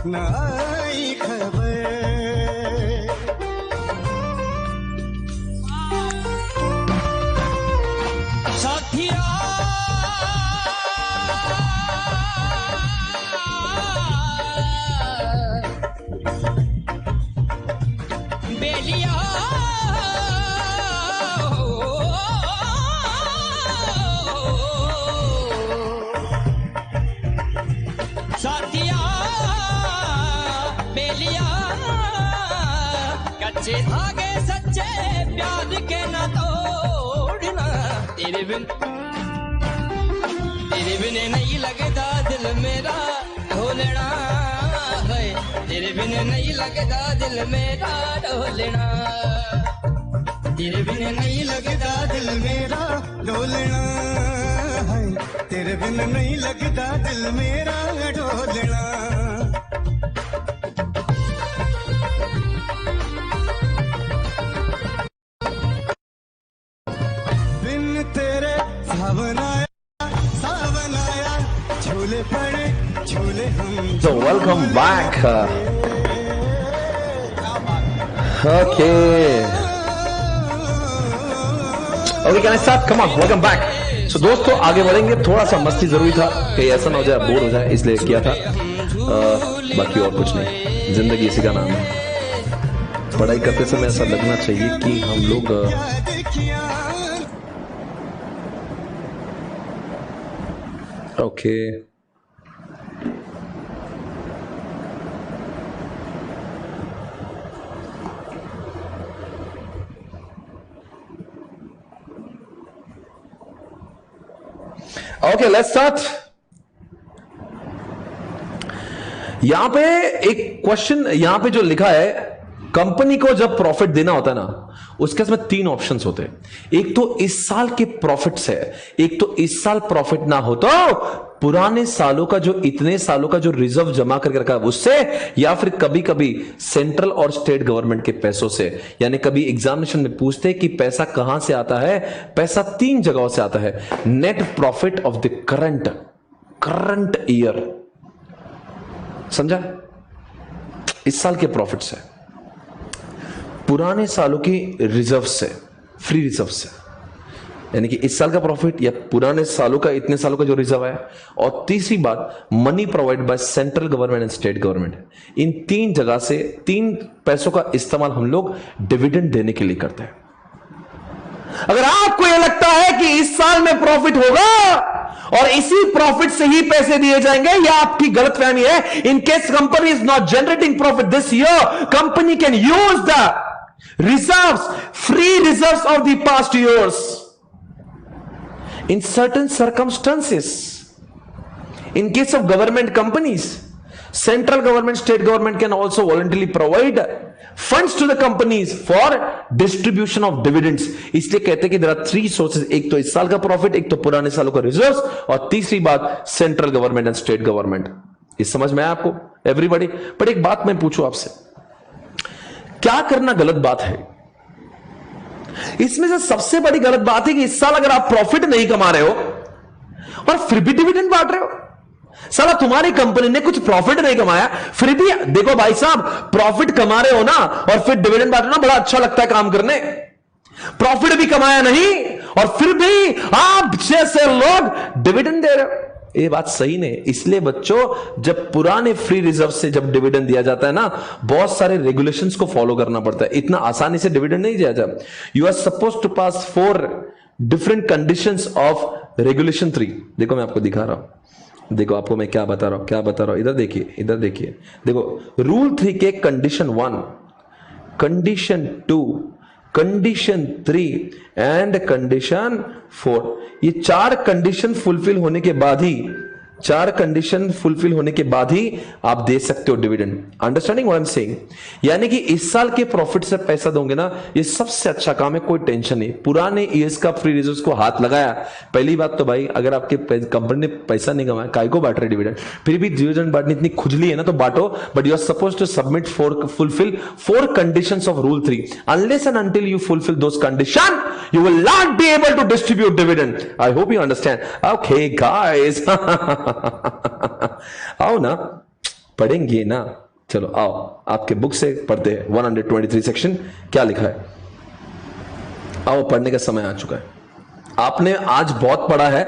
ना आई खबर। साथिया बेलिया साथिया बेलिया, कच्चे धागे सच्चे प्यार के न तोड़ना, तेरे बिन नहीं लगता दिल मेरा ढोलना है, तेरे बिन नहीं लगता दिल मेरा ढोलना, तेरे बिन नहीं लगता दिल मेरा ढोलना है, तेरे बिन नहीं लगता दिल मेरा ढोलना। बिन तेरे सावन आया झूले पड़े झूले हम। So welcome back. Okay. Okay, can I start? Come on, welcome back. So दोस्तों आगे बढ़ेंगे, थोड़ा सा मस्ती जरूरी था, कहीं ऐसा ना हो जाए बोर हो जाए, इसलिए किया था। बाकी और कुछ नहीं, जिंदगी इसी का नाम है। पढ़ाई करते समय ऐसा लगना चाहिए कि हम लोग ओके ओके लेट्स स्टार्ट। यहां पे एक क्वेश्चन, यहां पे जो लिखा है, कंपनी को जब प्रॉफिट देना होता है ना, उसके इसमें 3 ऑप्शंस होते हैं। एक तो इस साल के प्रॉफिट्स है, एक तो इस साल प्रॉफिट ना हो तो पुराने सालों का जो इतने सालों का जो रिजर्व जमा करके रखा है उससे, या फिर कभी कभी सेंट्रल और स्टेट गवर्नमेंट के पैसों से। यानी कभी एग्जामिनेशन में पूछते हैं कि पैसा कहां से आता है, पैसा 3 जगहों से आता है। Net profit of the current year, समझा? इस साल के प्रॉफिट से, पुराने सालों की रिजर्व से, फ्री रिजर्व से, यानी कि इस साल का प्रॉफिट या पुराने सालों का इतने सालों का जो रिजर्व है, और तीसरी बात money provide by central government and state government. इन 3 जगह से 3 पैसों का इस्तेमाल हम लोग डिविडेंड देने के लिए करते हैं। अगर आपको यह लगता है कि इस साल में प्रॉफिट होगा और इसी प्रॉफिट से ही पैसे दिए जाएंगे, यह आपकी गलतफहमी है। In case company is not generating profit this year, company can use the reserves, free reserves of the past years. in certain circumstances, in case of government companies, central government, state government can also voluntarily provide funds to the companies for distribution of dividends. इसलिए कहते हैं कि there are three sources, एक तो इस साल का प्रॉफिट, एक तो पुराने सालों का रिजर्व्स, और तीसरी बात central government and state government. ये समझ में आया आपको एवरीबॉडी? बट एक बात मैं पूछूं आपसे, क्या करना गलत बात है? इसमें से सबसे बड़ी गलत बात है कि इस साल अगर आप प्रॉफिट नहीं कमा रहे हो और फिर भी डिविडेंड बांट रहे हो। साला तुम्हारी कंपनी ने कुछ प्रॉफिट नहीं कमाया, फिर भी देखो भाई साहब, प्रॉफिट कमा रहे हो ना और फिर डिविडेंड बांटना बड़ा अच्छा लगता है काम करने। प्रॉफिट भी कमाया नहीं और फिर भी आप जैसे लोग डिविडेंड दे रहे हो, ये बात सही नहीं। इसलिए बच्चों, जब पुराने फ्री रिजर्व से जब डिविडेंड दिया जाता है ना, बहुत सारे रेगुलेशंस को फॉलो करना पड़ता है, इतना आसानी से डिविडेंड नहीं दिया जाता। You are suppose to pass 4 different conditions of regulation 3। देखो मैं आपको दिखा रहा हूं, देखो आपको मैं क्या बता रहा हूं, इधर देखिए, इधर देखिए। देखो रूल 3 के condition 1, condition 2, condition 3 and condition 4, ये 4 कंडीशन फुलफिल होने के बाद ही, 4 कंडीशन फुलफिल होने के बाद ही आप दे सकते हो dividend. Understanding what I am saying? यानी कि इस साल के प्रॉफिट से पैसा दोगे ना, ये सबसे अच्छा काम है, कोई टेंशन नहीं। पुराने ईयर्स का फ्री रिजर्व्स को हाथ लगाया, पहली बात तो भाई, अगर आपके कंपनी ने पैसा नहीं कमाया, काय को बांट रहे डिविडेंड? फिर भी डिविडेंड बांटनी इतनी खुजली है ना, तो बांटो, but you are suppose to submit fulfil 4 conditions of rule 3। Unless and until you fulfil those condition, you will not be able to distribute dividend. I hope you understand. Okay guys. आओ ना, पढ़ेंगे ना, चलो आओ, आपके बुक से पढ़ते हैं 123 सेक्शन क्या लिखा है। आओ, पढ़ने का समय आ चुका है। आपने आज बहुत पढ़ा है,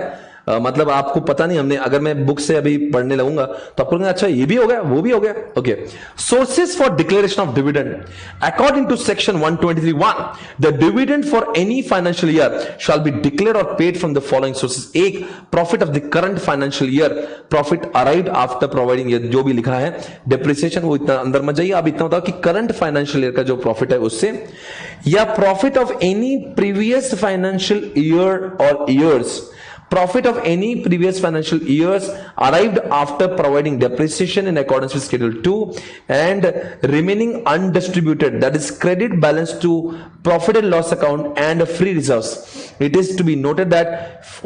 मतलब आपको पता नहीं, हमने, अगर मैं बुक से अभी पढ़ने लगूंगा तो आपको अच्छा ये भी हो गया, वो भी हो गया। Okay, sources for declaration of dividend according to section 123(1), the dividend for any financial year shall be declared और paid from the following sources. एक, profit of the current financial year, profit arrived after providing, जो भी लिखा है डेप्रिसिएशन, वो इतना अंदर मत जाइए, आप इतना बताओ कि करंट फाइनेंशियल ईयर का जो प्रॉफिट है उससे, या profit of any previous financial year और years, profit of any previous financial years arrived after providing depreciation in accordance with schedule 2 and remaining undistributed, that is credit balance to profit and loss account and free reserves. It is to be noted that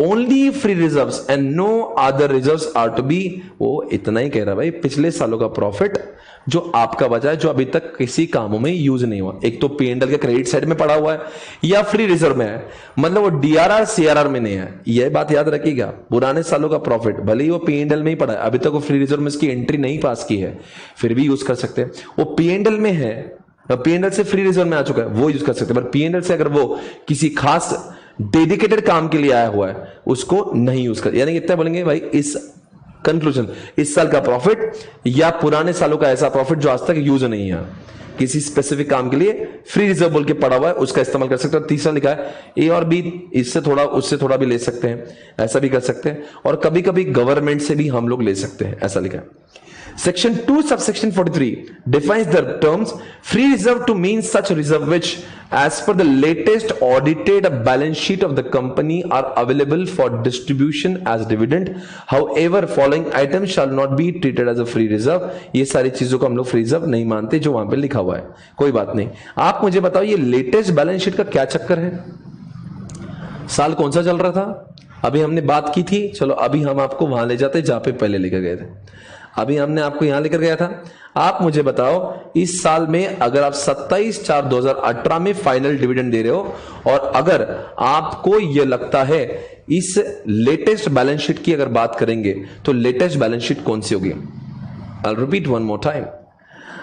only free reserves and no other reserves are to be, वो इतना ही कह रहा भाई, पिछले सालों का प्रॉफिट जो आपका बचा है, जो अभी तक किसी कामों में यूज नहीं हुआ, एक तो P&L के क्रेडिट साइड में पड़ा हुआ है या फ्री रिजर्व में है, मतलब वो DRR CRR में नहीं है। यह बात याद रखिएगा, पुराने सालों का प्रॉफिट भले ही वो P&L में ही पड़ा है, अभी तक वो फ्री रिजर्व में इसकी एंट्री नहीं पास की है, फिर भी यूज कर सकते हैं। वो P&L में है, P&L से फ्री रिजर्व में आ चुका है, वो यूज कर सकते हैं, पर P&L से अगर वो किसी खास डेडिकेटेड काम के लिए आया हुआ है, उसको नहीं यूज कर। यानी कितना बोलेंगे भाई, इस कंक्लूजन, इस साल का प्रॉफिट या पुराने सालों का ऐसा प्रॉफिट जो आज तक यूज नहीं है, किसी स्पेसिफिक काम के लिए फ्री रिजर्व बोल के पड़ा हुआ है, उसका इस्तेमाल कर सकते हैं। तीसरा लिखा है ए और बी, इससे थोड़ा उससे थोड़ा भी ले सकते हैं, ऐसा भी कर सकते हैं, और कभी कभी गवर्नमेंट से भी हम लोग ले सकते हैं, ऐसा लिखा है। Section 2 subsection 43 defines the terms free reserve to mean such reserve which as per the latest audited balance sheet of the company are available for distribution as dividend. However, following items shall not be treated as a free reserve. ये सारी चीजों को हम लोग फ्री रिजर्व नहीं मानते जो वहां पे लिखा हुआ है, कोई बात नहीं। आप मुझे बताओ ये लेटेस्ट बैलेंस शीट का क्या चक्कर है? साल कौन सा चल रहा था? अभी हमने बात की थी, चलो अभी हम आपको वहां ले जाते जहां पे पहले लेकर गए थे। अभी हमने आपको यहां लेकर गया था। आप मुझे बताओ इस साल में अगर आप 27/4/2018 में फाइनल डिविडेंड दे रहे हो, और अगर आपको यह लगता है इस लेटेस्ट बैलेंस शीट की अगर बात करेंगे तो लेटेस्ट बैलेंस शीट कौन सी होगी? I will repeat one more time.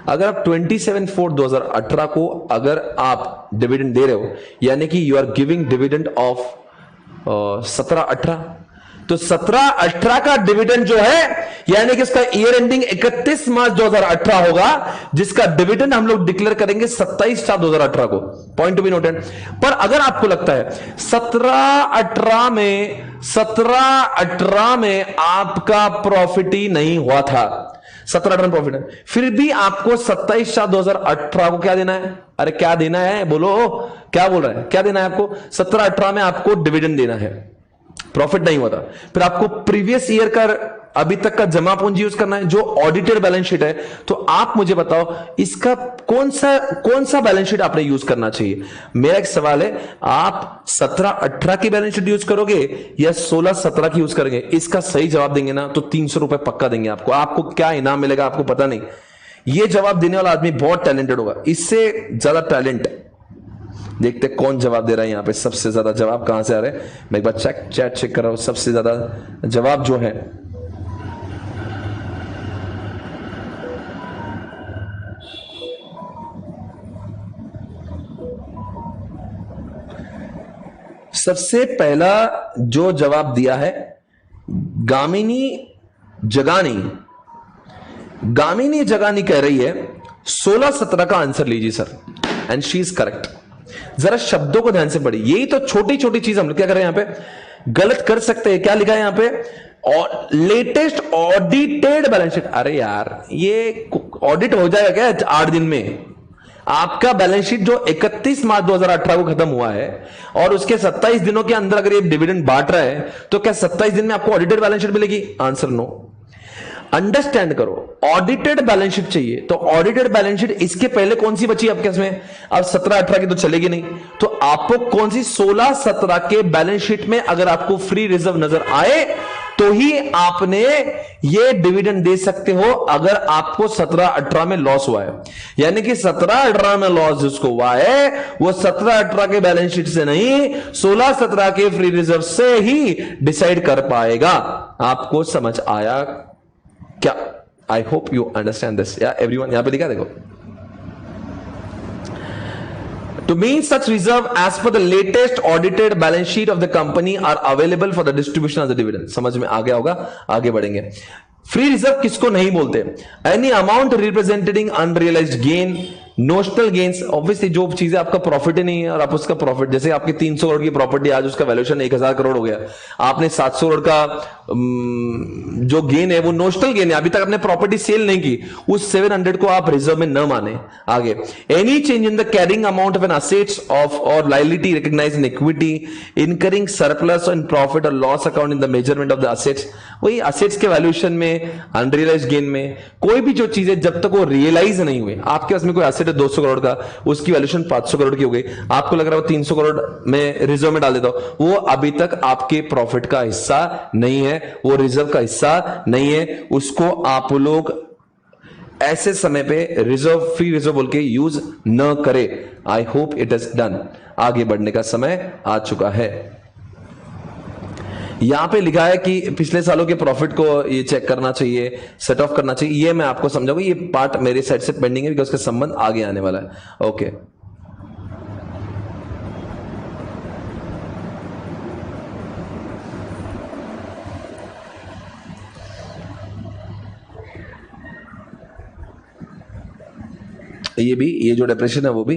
अगर आप 27/4/2018 को अगर आप डिविडेंड दे रहे हो, यानी कि you are giving dividend of 17/18, तो 17/18 का डिविडेंड जो है, यानी कि इसका ईयर एंडिंग 31 मार्च 2018 होगा, जिसका डिविडेंड हम लोग डिक्लेयर करेंगे 27/4/2018 को। Point to be noted. पर अगर आपको लगता है 17/18 में आपका प्रॉफिट ही नहीं हुआ था, 17/18 प्रॉफिट है, फिर भी आपको 27/4/2018 को क्या देना है? अरे क्या देना है बोलो, क्या बोल रहा है, क्या देना है आपको? 17/18 में आपको डिविडेंड देना है। प्रॉफिट नहीं हुआ था, फिर आपको प्रीवियस ईयर का अभी तक का जमा पूंजी यूज करना है जो ऑडिटेड बैलेंस शीट है। तो आप मुझे बताओ इसका कौन सा बैलेंस शीट आपने यूज करना चाहिए। मेरा एक सवाल है, आप 17-18 की बैलेंस शीट यूज करोगे या 16-17 की यूज करेंगे? इसका सही जवाब देंगे ना तो 300 रुपए पक्का देंगे आपको। आपको क्या इनाम मिलेगा आपको पता नहीं। ये जवाब देने वाला आदमी बहुत टैलेंटेड होगा, इससे ज्यादा टैलेंट। देखते कौन जवाब दे रहा है यहां पे, सबसे ज्यादा जवाब कहां से आ रहे हैं। मैं एक बार चैट चेक कर रहा हूं, सबसे ज्यादा जवाब जो है सबसे पहला जो जवाब दिया है गामिनी जगानी कह रही है 16-17 का आंसर लीजिए sir, and she is correct. जरा शब्दों को ध्यान से पढ़िए, यही तो छोटी छोटी चीज हम लोग क्या कर रहे हैं यहां पे, गलत कर सकते हैं। क्या लिखा है यहां पे, और लेटेस्ट ऑडिटेड बैलेंस शीट। अरे यार ये ऑडिट हो जाएगा क्या 8 दिन में? आपका बैलेंस शीट जो 31 मार्च 2018 को खत्म हुआ है और उसके 27 दिनों के अंदर अगर ये डिविडेंड बांट रहा है तो क्या 27 दिन में आपको ऑडिटेड बैलेंस शीट मिलेगी? Answer no. अंडरस्टैंड करो, ऑडिटेड बैलेंस शीट चाहिए। तो ऑडिटेड बैलेंस शीट इसके पहले कौन सी बची आपके इसमें? अब 17-18 की तो चलेगी नहीं, तो आपको कौन सी 16-17 के बैलेंस शीट में अगर आपको फ्री रिजर्व नजर आए तो ही आपने ये डिविडेंड दे सकते हो। अगर आपको 17-18 में लॉस हुआ है, यानी कि 17-18 में लॉस जिसको हुआ है वो 17-18 के बैलेंस शीट से नहीं 16-17 के फ्री रिजर्व से ही डिसाइड कर पाएगा। आपको समझ आया क्या? आई होप यू अंडरस्टैंड दिस। या एवरीवन, यहां पे लिखा देखो, to mean such reserve as per the latest audited balance sheet of the company are available for the distribution as a dividend। समझ में आ गया होगा, आगे बढ़ेंगे। फ्री रिजर्व किसको नहीं बोलते? Any amount representing unrealised gain, notional gains. Obviously जो चीजें आपका प्रॉफिट ही नहीं है और आप उसका प्रॉफिट, जैसे आपकी 300 करोड़ की प्रॉपर्टी आज उसका वैल्यूएशन 1000 करोड़ हो गया, आपने 700 करोड़ का जो गेन है वो नोशनल गेन है, अभी तक आपने प्रॉपर्टी सेल नहीं की, उस 700 को आप रिजर्व में न माने। आगे, any change in the carrying amount of an assets of और liability recognised in equity, incurring surplus in profit और loss account in the measurement of the assets. वही असेट्स के वैल्यूएशन में, अनरियलाइज्ड गेन में, कोई भी जो चीजें जब तक वो रियलाइज नहीं हुए, आपके पास में कोई असेट है 200 करोड़ का, उसकी वैल्यूएशन 500 करोड़ की हो गई, आपको लग रहा है 300 करोड़ में रिजर्व में डाल देता हूं, वो अभी तक आपके प्रॉफिट का हिस्सा नहीं है, वो रिजर्व का हिस्सा नहीं है। उसको आप लोग ऐसे समय पे रिजर्व, फ्री रिजर्व बोल के यूज न करें। I hope it is done. आगे बढ़ने का समय आ चुका है। यहां पे लिखा है कि पिछले सालों के प्रॉफिट को ये चेक करना चाहिए, सेट ऑफ करना चाहिए। ये मैं आपको समझाऊंगा, ये पार्ट मेरे साइड से पेंडिंग है बिकॉज उसका संबंध आगे आने वाला है। ओके, ये भी, ये जो डिप्रेशन है वो भी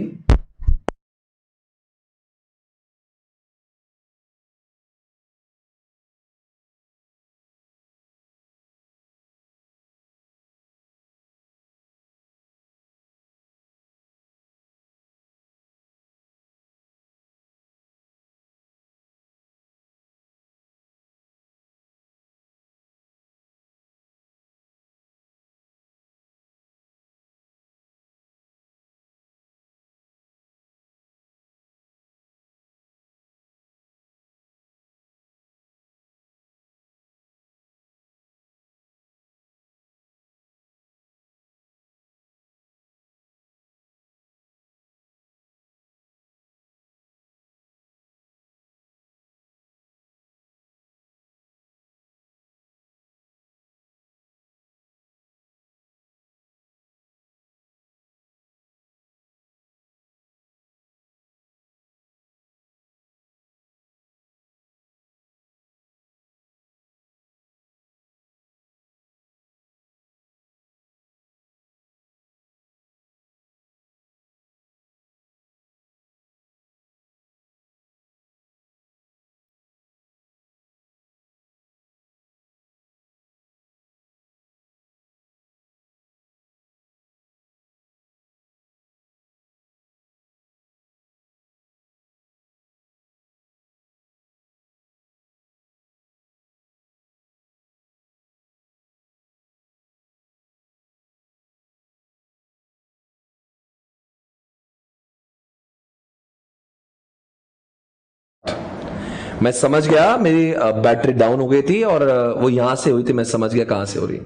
मैं समझ गया, मेरी बैटरी डाउन हो गई थी और वो यहां से हुई थी, मैं समझ गया कहां से हो रही।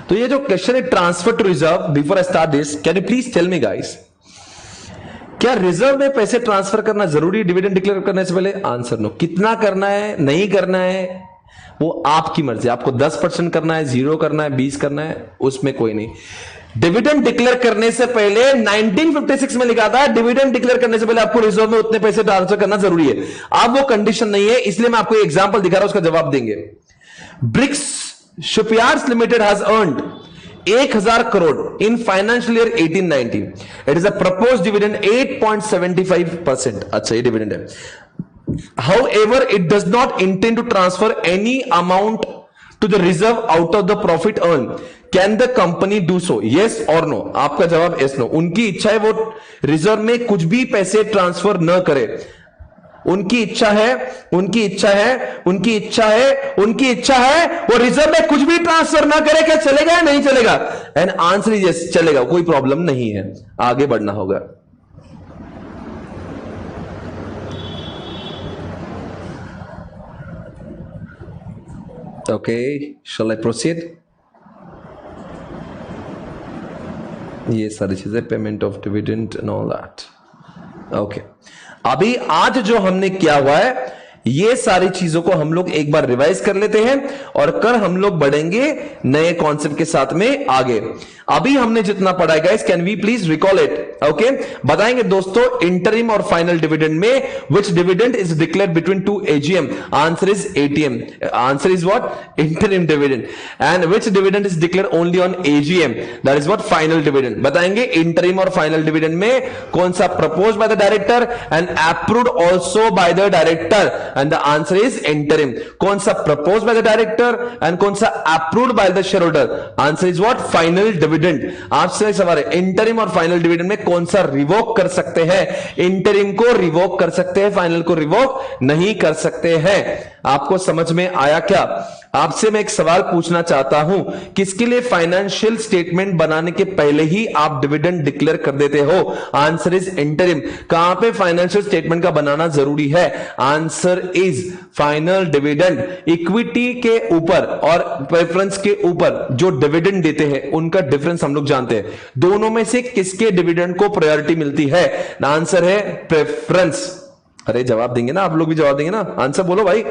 तो ये जो क्वेश्चन है transfer to reserve, before I start this can you please tell me guys, क्या रिजर्व में पैसे ट्रांसफर करना जरूरी है डिविडेंड डिक्लेयर करने से पहले? Answer no. कितना करना है, नहीं करना है, वो आपकी मर्जी। आपको 10% करना है, 0 करना है, 20 करना है, उसमें कोई नहीं। डिविडेंड डिक्लेयर करने से पहले 1956 में लिखा था डिविडेंड डिक्लेयर करने से पहले आपको रिजर्व में उतने पैसे ट्रांसफर करना जरूरी है। अब वो कंडीशन नहीं है, इसलिए मैं आपको एग्जांपल दिखा रहा हूं, उसका जवाब देंगे। Bricks shipyards limited has earned 1000 crore in financial year 18-19। It is a proposed dividend 8.75%। अच्छा, ये डिविडेंड है। However, it does not intend to transfer any amount to the reserve out of the profit earned. Can the company do so? Yes or no? आपका जवाब yes no। उनकी इच्छा है वो रिजर्व में कुछ भी पैसे ट्रांसफर न करे। उनकी इच्छा है, उनकी इच्छा है, उनकी इच्छा है, उनकी इच्छा है वो रिजर्व में कुछ भी ट्रांसफर ना करे। क्या चलेगा या नहीं चलेगा? एंड आंसर इज यस, चलेगा, कोई प्रॉब्लम नहीं है, आगे बढ़ना होगा। Okay, shall I proceed? ये सारी चीजें, payment of dividend and all that. Okay, अभी आज जो हमने किया हुआ है ये सारी चीजों को हम लोग एक बार रिवाइज कर लेते हैं और कल हम लोग बढ़ेंगे नए कॉन्सेप्ट के साथ में आगे। अभी हमने जितना पढ़ा है guys, can we please recall it? Okay, बताएंगे दोस्तों इंटरिम और फाइनल डिविडेंड में which dividend is declared between 2 AGM? Answer is ATM। Answer is what? Interim dividend. And which dividend is declared only on AGM? That is what? Final dividend. बताएंगे इंटरिम और फाइनल डिविडेंड में कौन सा propose by the director and approved also by the director, and the answer is interim. कौन सा propose by the director and कौन सा approved by the share holder? Answer is what? Final dividend. आपसे सवाल है इंटरिम और फाइनल डिविडेंड में कौन सा रिवोक कर सकते हैं? इंटरिम को रिवोक कर सकते हैं, फाइनल को रिवोक नहीं कर सकते हैं। आपको समझ में आया क्या? आपसे मैं एक सवाल पूछना चाहता हूं, किसके लिए फाइनेंशियल स्टेटमेंट बनाने के पहले ही आप डिविडेंड डिक्लेयर कर देते हो? Answer is interim. कहां पे फाइनेंशियल स्टेटमेंट का बनाना जरूरी है? Answer is final dividend. Equity के ऊपर और प्रेफरेंस के ऊपर जो डिविडेंड देते हैं उनका डिफरेंस हम लोग जानते हैं। दोनों में से किसके डिविडेंड को प्रायोरिटी मिलती है? आंसर है प्रेफरेंस। अरे जवाब देंगे ना, आप लोग भी जवाब देंगे ना, आंसर बोलो भाई,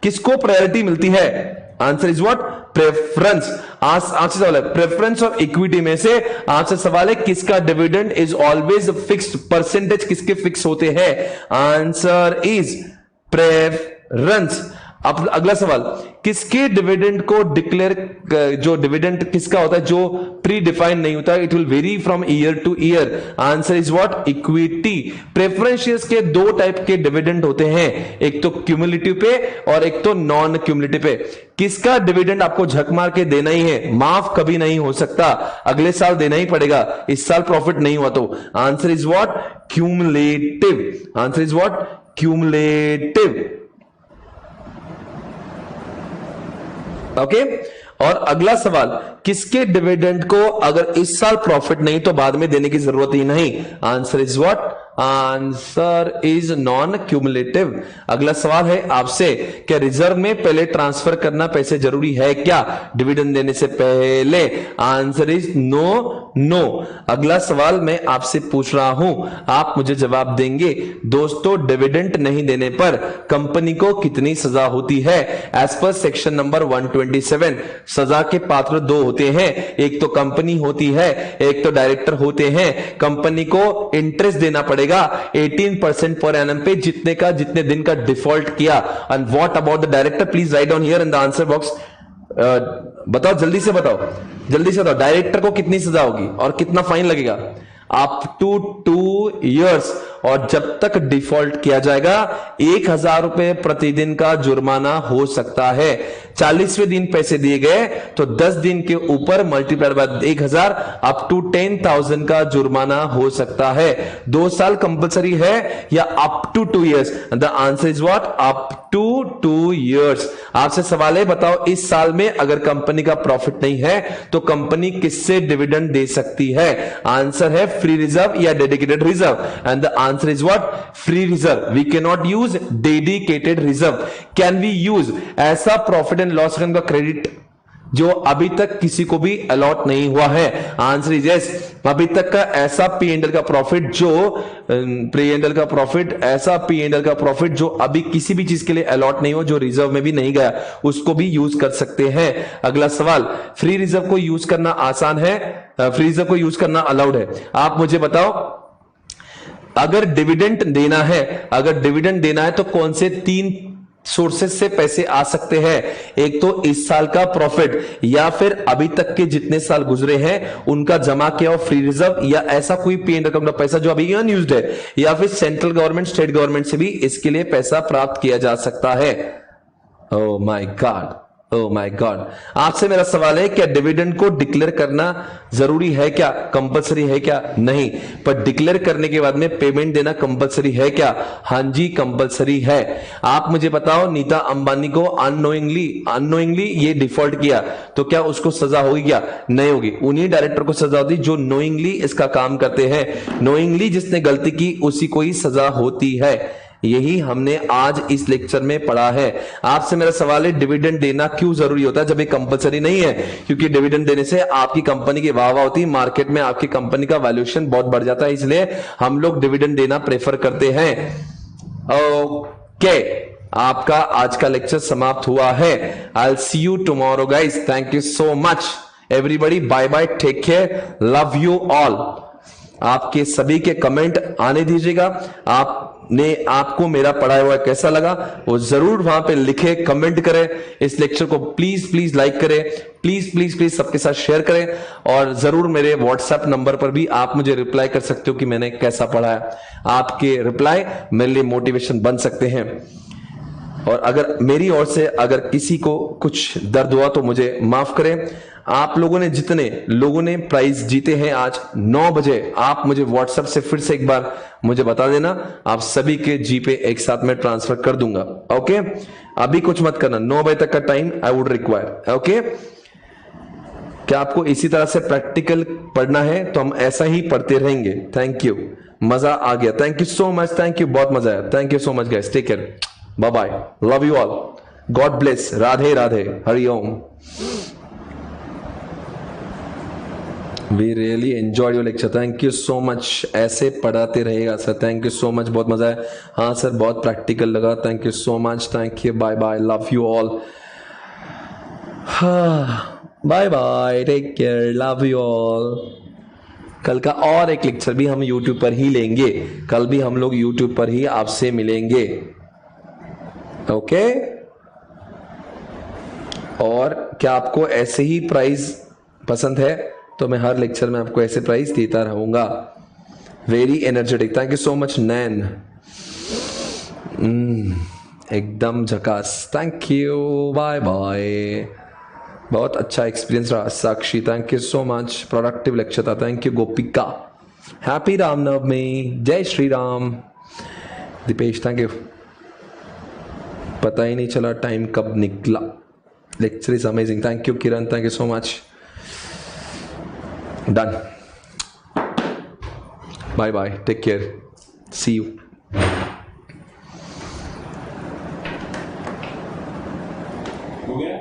किसको प्रायोरिटी मिलती है? Answer is what? प्रेफरेंस। आपसे सवाल है प्रेफरेंस और इक्विटी में से आपसे सवाल है किसका dividend is always fixed, percentage किसके फिक्स होते हैं? Answer is preference. अब अगला सवाल, किसके डिविडेंड को डिक्लेयर, जो डिविडेंड किसका होता है जो प्री डिफाइंड नहीं होता, it will very from year two year. Answer is what? Equity. Preference shares के दो टाइप के डिविडेंड होते हैं, एक तो क्यूमुलेटिव पे और एक तो नॉन क्यूमुलेटिव पे। किसका डिविडेंड आपको झक मार के देना ही है, माफ कभी नहीं हो सकता, अगले साल देना ही पड़ेगा, इस साल प्रॉफिट नहीं हुआ तो। Answer is what? Cumulative. Answer is what? Cumulative. Okay, और अगला सवाल, किसके डिविडेंड को अगर इस साल प्रॉफिट नहीं तो बाद में देने की जरूरत ही नहीं? Answer is what? Answer is non cumulative. अगला सवाल है आपसे, क्या रिजर्व में पहले ट्रांसफर करना पैसे जरूरी है क्या डिविडेंड देने से पहले? Answer is no, no. अगला सवाल मैं आपसे पूछ रहा हूं, आप मुझे जवाब देंगे। दोस्तों, डिविडेंड नहीं देने पर कंपनी को कितनी सजा होती है? एज पर सेक्शन नंबर 127 सजा के पात्र दो होते हैं, एक तो कंपनी होती है, एक तो डायरेक्टर होते हैं। कंपनी को इंटरेस्ट देना पड़ेगा 18% पर एनम पे, जितने दिन का डिफॉल्ट किया। And what about the director? Please write down here in the answer box. बताओ, जल्दी से बताओ, जल्दी से बताओ, डायरेक्टर को कितनी सजा होगी और कितना फाइन लगेगा? अप टू 2 years, और जब तक डिफॉल्ट किया जाएगा 1000 रुपए प्रतिदिन का जुर्माना हो सकता है। 40वें दिन पैसे दिए गए तो 10 दिन के ऊपर मल्टीप्लाइड बाय 1000 अप टू 10,000 का जुर्माना हो सकता है। 2 साल कंपलसरी है या up to 2 years? The answer is what? Up to 2 years। आपसे सवाल है, बताओ इस साल में अगर कंपनी का प्रॉफिट नहीं है तो कंपनी किससे डिविडेंड दे सकती है? आंसर है फ्री रिजर्व या dedicated reserve, and the answer is what? Free reserve. We can not use dedicated reserve. Can we use ऐसा प्रॉफिट एंड लॉस अकाउंट का क्रेडिट जो अभी तक किसी को भी अलॉट नहीं हुआ है? Answer is yes. अभी तक का ऐसा पी एंड एल का प्रॉफिट जो प्री एंड एल का प्रॉफिट, ऐसा पी एंड एल का प्रॉफिट जो अभी किसी भी चीज के लिए अलॉट नहीं हो, जो रिजर्व में भी नहीं गया, उसको भी यूज कर सकते हैं. अगला सवाल, फ्री रिजर्व को यूज करना आसान है, फ्री रिजर्व को यूज करना अलाउड है? आप मुझे बताओ, अगर डिविडेंड देना है, अगर डिविडेंड देना है तो कौन से 3 सोर्सेस से पैसे आ सकते हैं? एक तो इस साल का प्रॉफिट, या फिर अभी तक के जितने साल गुजरे हैं उनका जमा किया हुआ फ्री रिजर्व, या ऐसा कोई पी एंड रकम का पैसा जो अभी अनयूज्ड है, या फिर सेंट्रल गवर्नमेंट, स्टेट गवर्नमेंट से भी इसके लिए पैसा प्राप्त किया जा सकता है. Oh my God, oh my God. आपसे मेरा सवाल है, क्या डिविडेंड को डिक्लेयर करना जरूरी है क्या? कंपलसरी है क्या? नहीं. पर डिक्लेयर करने के बाद में पेमेंट देना कंपलसरी है क्या? हां जी, कंपलसरी है. आप मुझे बताओ, नीता अंबानी को अननोइंगली ये डिफॉल्ट किया तो क्या उसको सजा होगी क्या? नहीं होगी. उन्हीं डायरेक्टर को सजा होती जो नोइंगली इसका काम करते हैं. नोइंगली जिसने गलती की उसी को ही सजा होती है. यही हमने आज इस लेक्चर में पढ़ा है. आपसे मेरा सवाल है, डिविडेंड देना क्यों जरूरी होता है जब ये कंपलसरी नहीं है? क्योंकि डिविडेंड देने से आपकी कंपनी की वाह वाह होती है, मार्केट में आपकी कंपनी का वैल्यूएशन बहुत बढ़ जाता है, इसलिए हम लोग डिविडेंड देना प्रेफर करते हैं. ओके, आपका आज का लेक्चर समाप्त हुआ है. I will see you tomorrow guys. Thank you so much everybody. Bye bye, take care, love you all. आपके सभी के कमेंट आने दीजिएगा. आपको मेरा पढ़ाया हुआ कैसा लगा वो जरूर वहां पे लिखे, कमेंट करें. इस लेक्चर को प्लीज प्लीज लाइक करें, प्लीज प्लीज प्लीज सबके साथ शेयर करें, और जरूर मेरे व्हाट्सएप नंबर पर भी आप मुझे रिप्लाई कर सकते हो कि मैंने कैसा पढ़ाया. आपके रिप्लाई मेरे लिए मोटिवेशन बन सकते हैं. और अगर मेरी ओर से अगर किसी को कुछ दर्द हुआ तो मुझे माफ करें. आप लोगों ने जितने लोगों ने प्राइज जीते हैं आज 9 बजे, आप मुझे व्हाट्सएप से फिर से एक बार मुझे बता देना. आप सभी के जीपे एक साथ में ट्रांसफर कर दूंगा. ओके, अभी कुछ मत करना. 9 बजे तक का time I would require. Okay, क्या आपको इसी तरह से प्रैक्टिकल पढ़ना है तो हम ऐसा ही पढ़ते रहेंगे. थैंक यू, मजा आ गया. Thank you so much. Thank you, बहुत मजा आया. Thank you so much guys. Take care, bye bye, love you all, God bless. Radhe Radhe, Hari Om. We really enjoyed your lecture. Thank you so much. ऐसे पढ़ाते रहेगा sir. Thank you so much, बहुत मजा है. हाँ सर, बहुत प्रैक्टिकल लगा. Thank you so much. Thank you, bye bye, love you all. Bye bye, take care, love you all. कल का और एक लेक्चर भी हम YouTube पर ही लेंगे. कल भी हम लोग YouTube पर ही आपसे मिलेंगे. ओके, और क्या आपको ऐसे ही प्राइज पसंद है तो मैं हर लेक्चर में आपको ऐसे प्राइज देता रहूंगा. Very energetic. Thank you so much Nain. एकदम झकास. Thank you, bye bye. बहुत अच्छा एक्सपीरियंस रहा. Sakshi, thank you so much. Productive lecture था. Thank you Gopika. Happy Ramnavami. जय श्री राम. Deepesh, thank you. पता ही नहीं चला टाइम कब निकला. Lecture is amazing. Thank you Kiran, thank you so much. Done. Bye bye. Take care. See you. हो गया?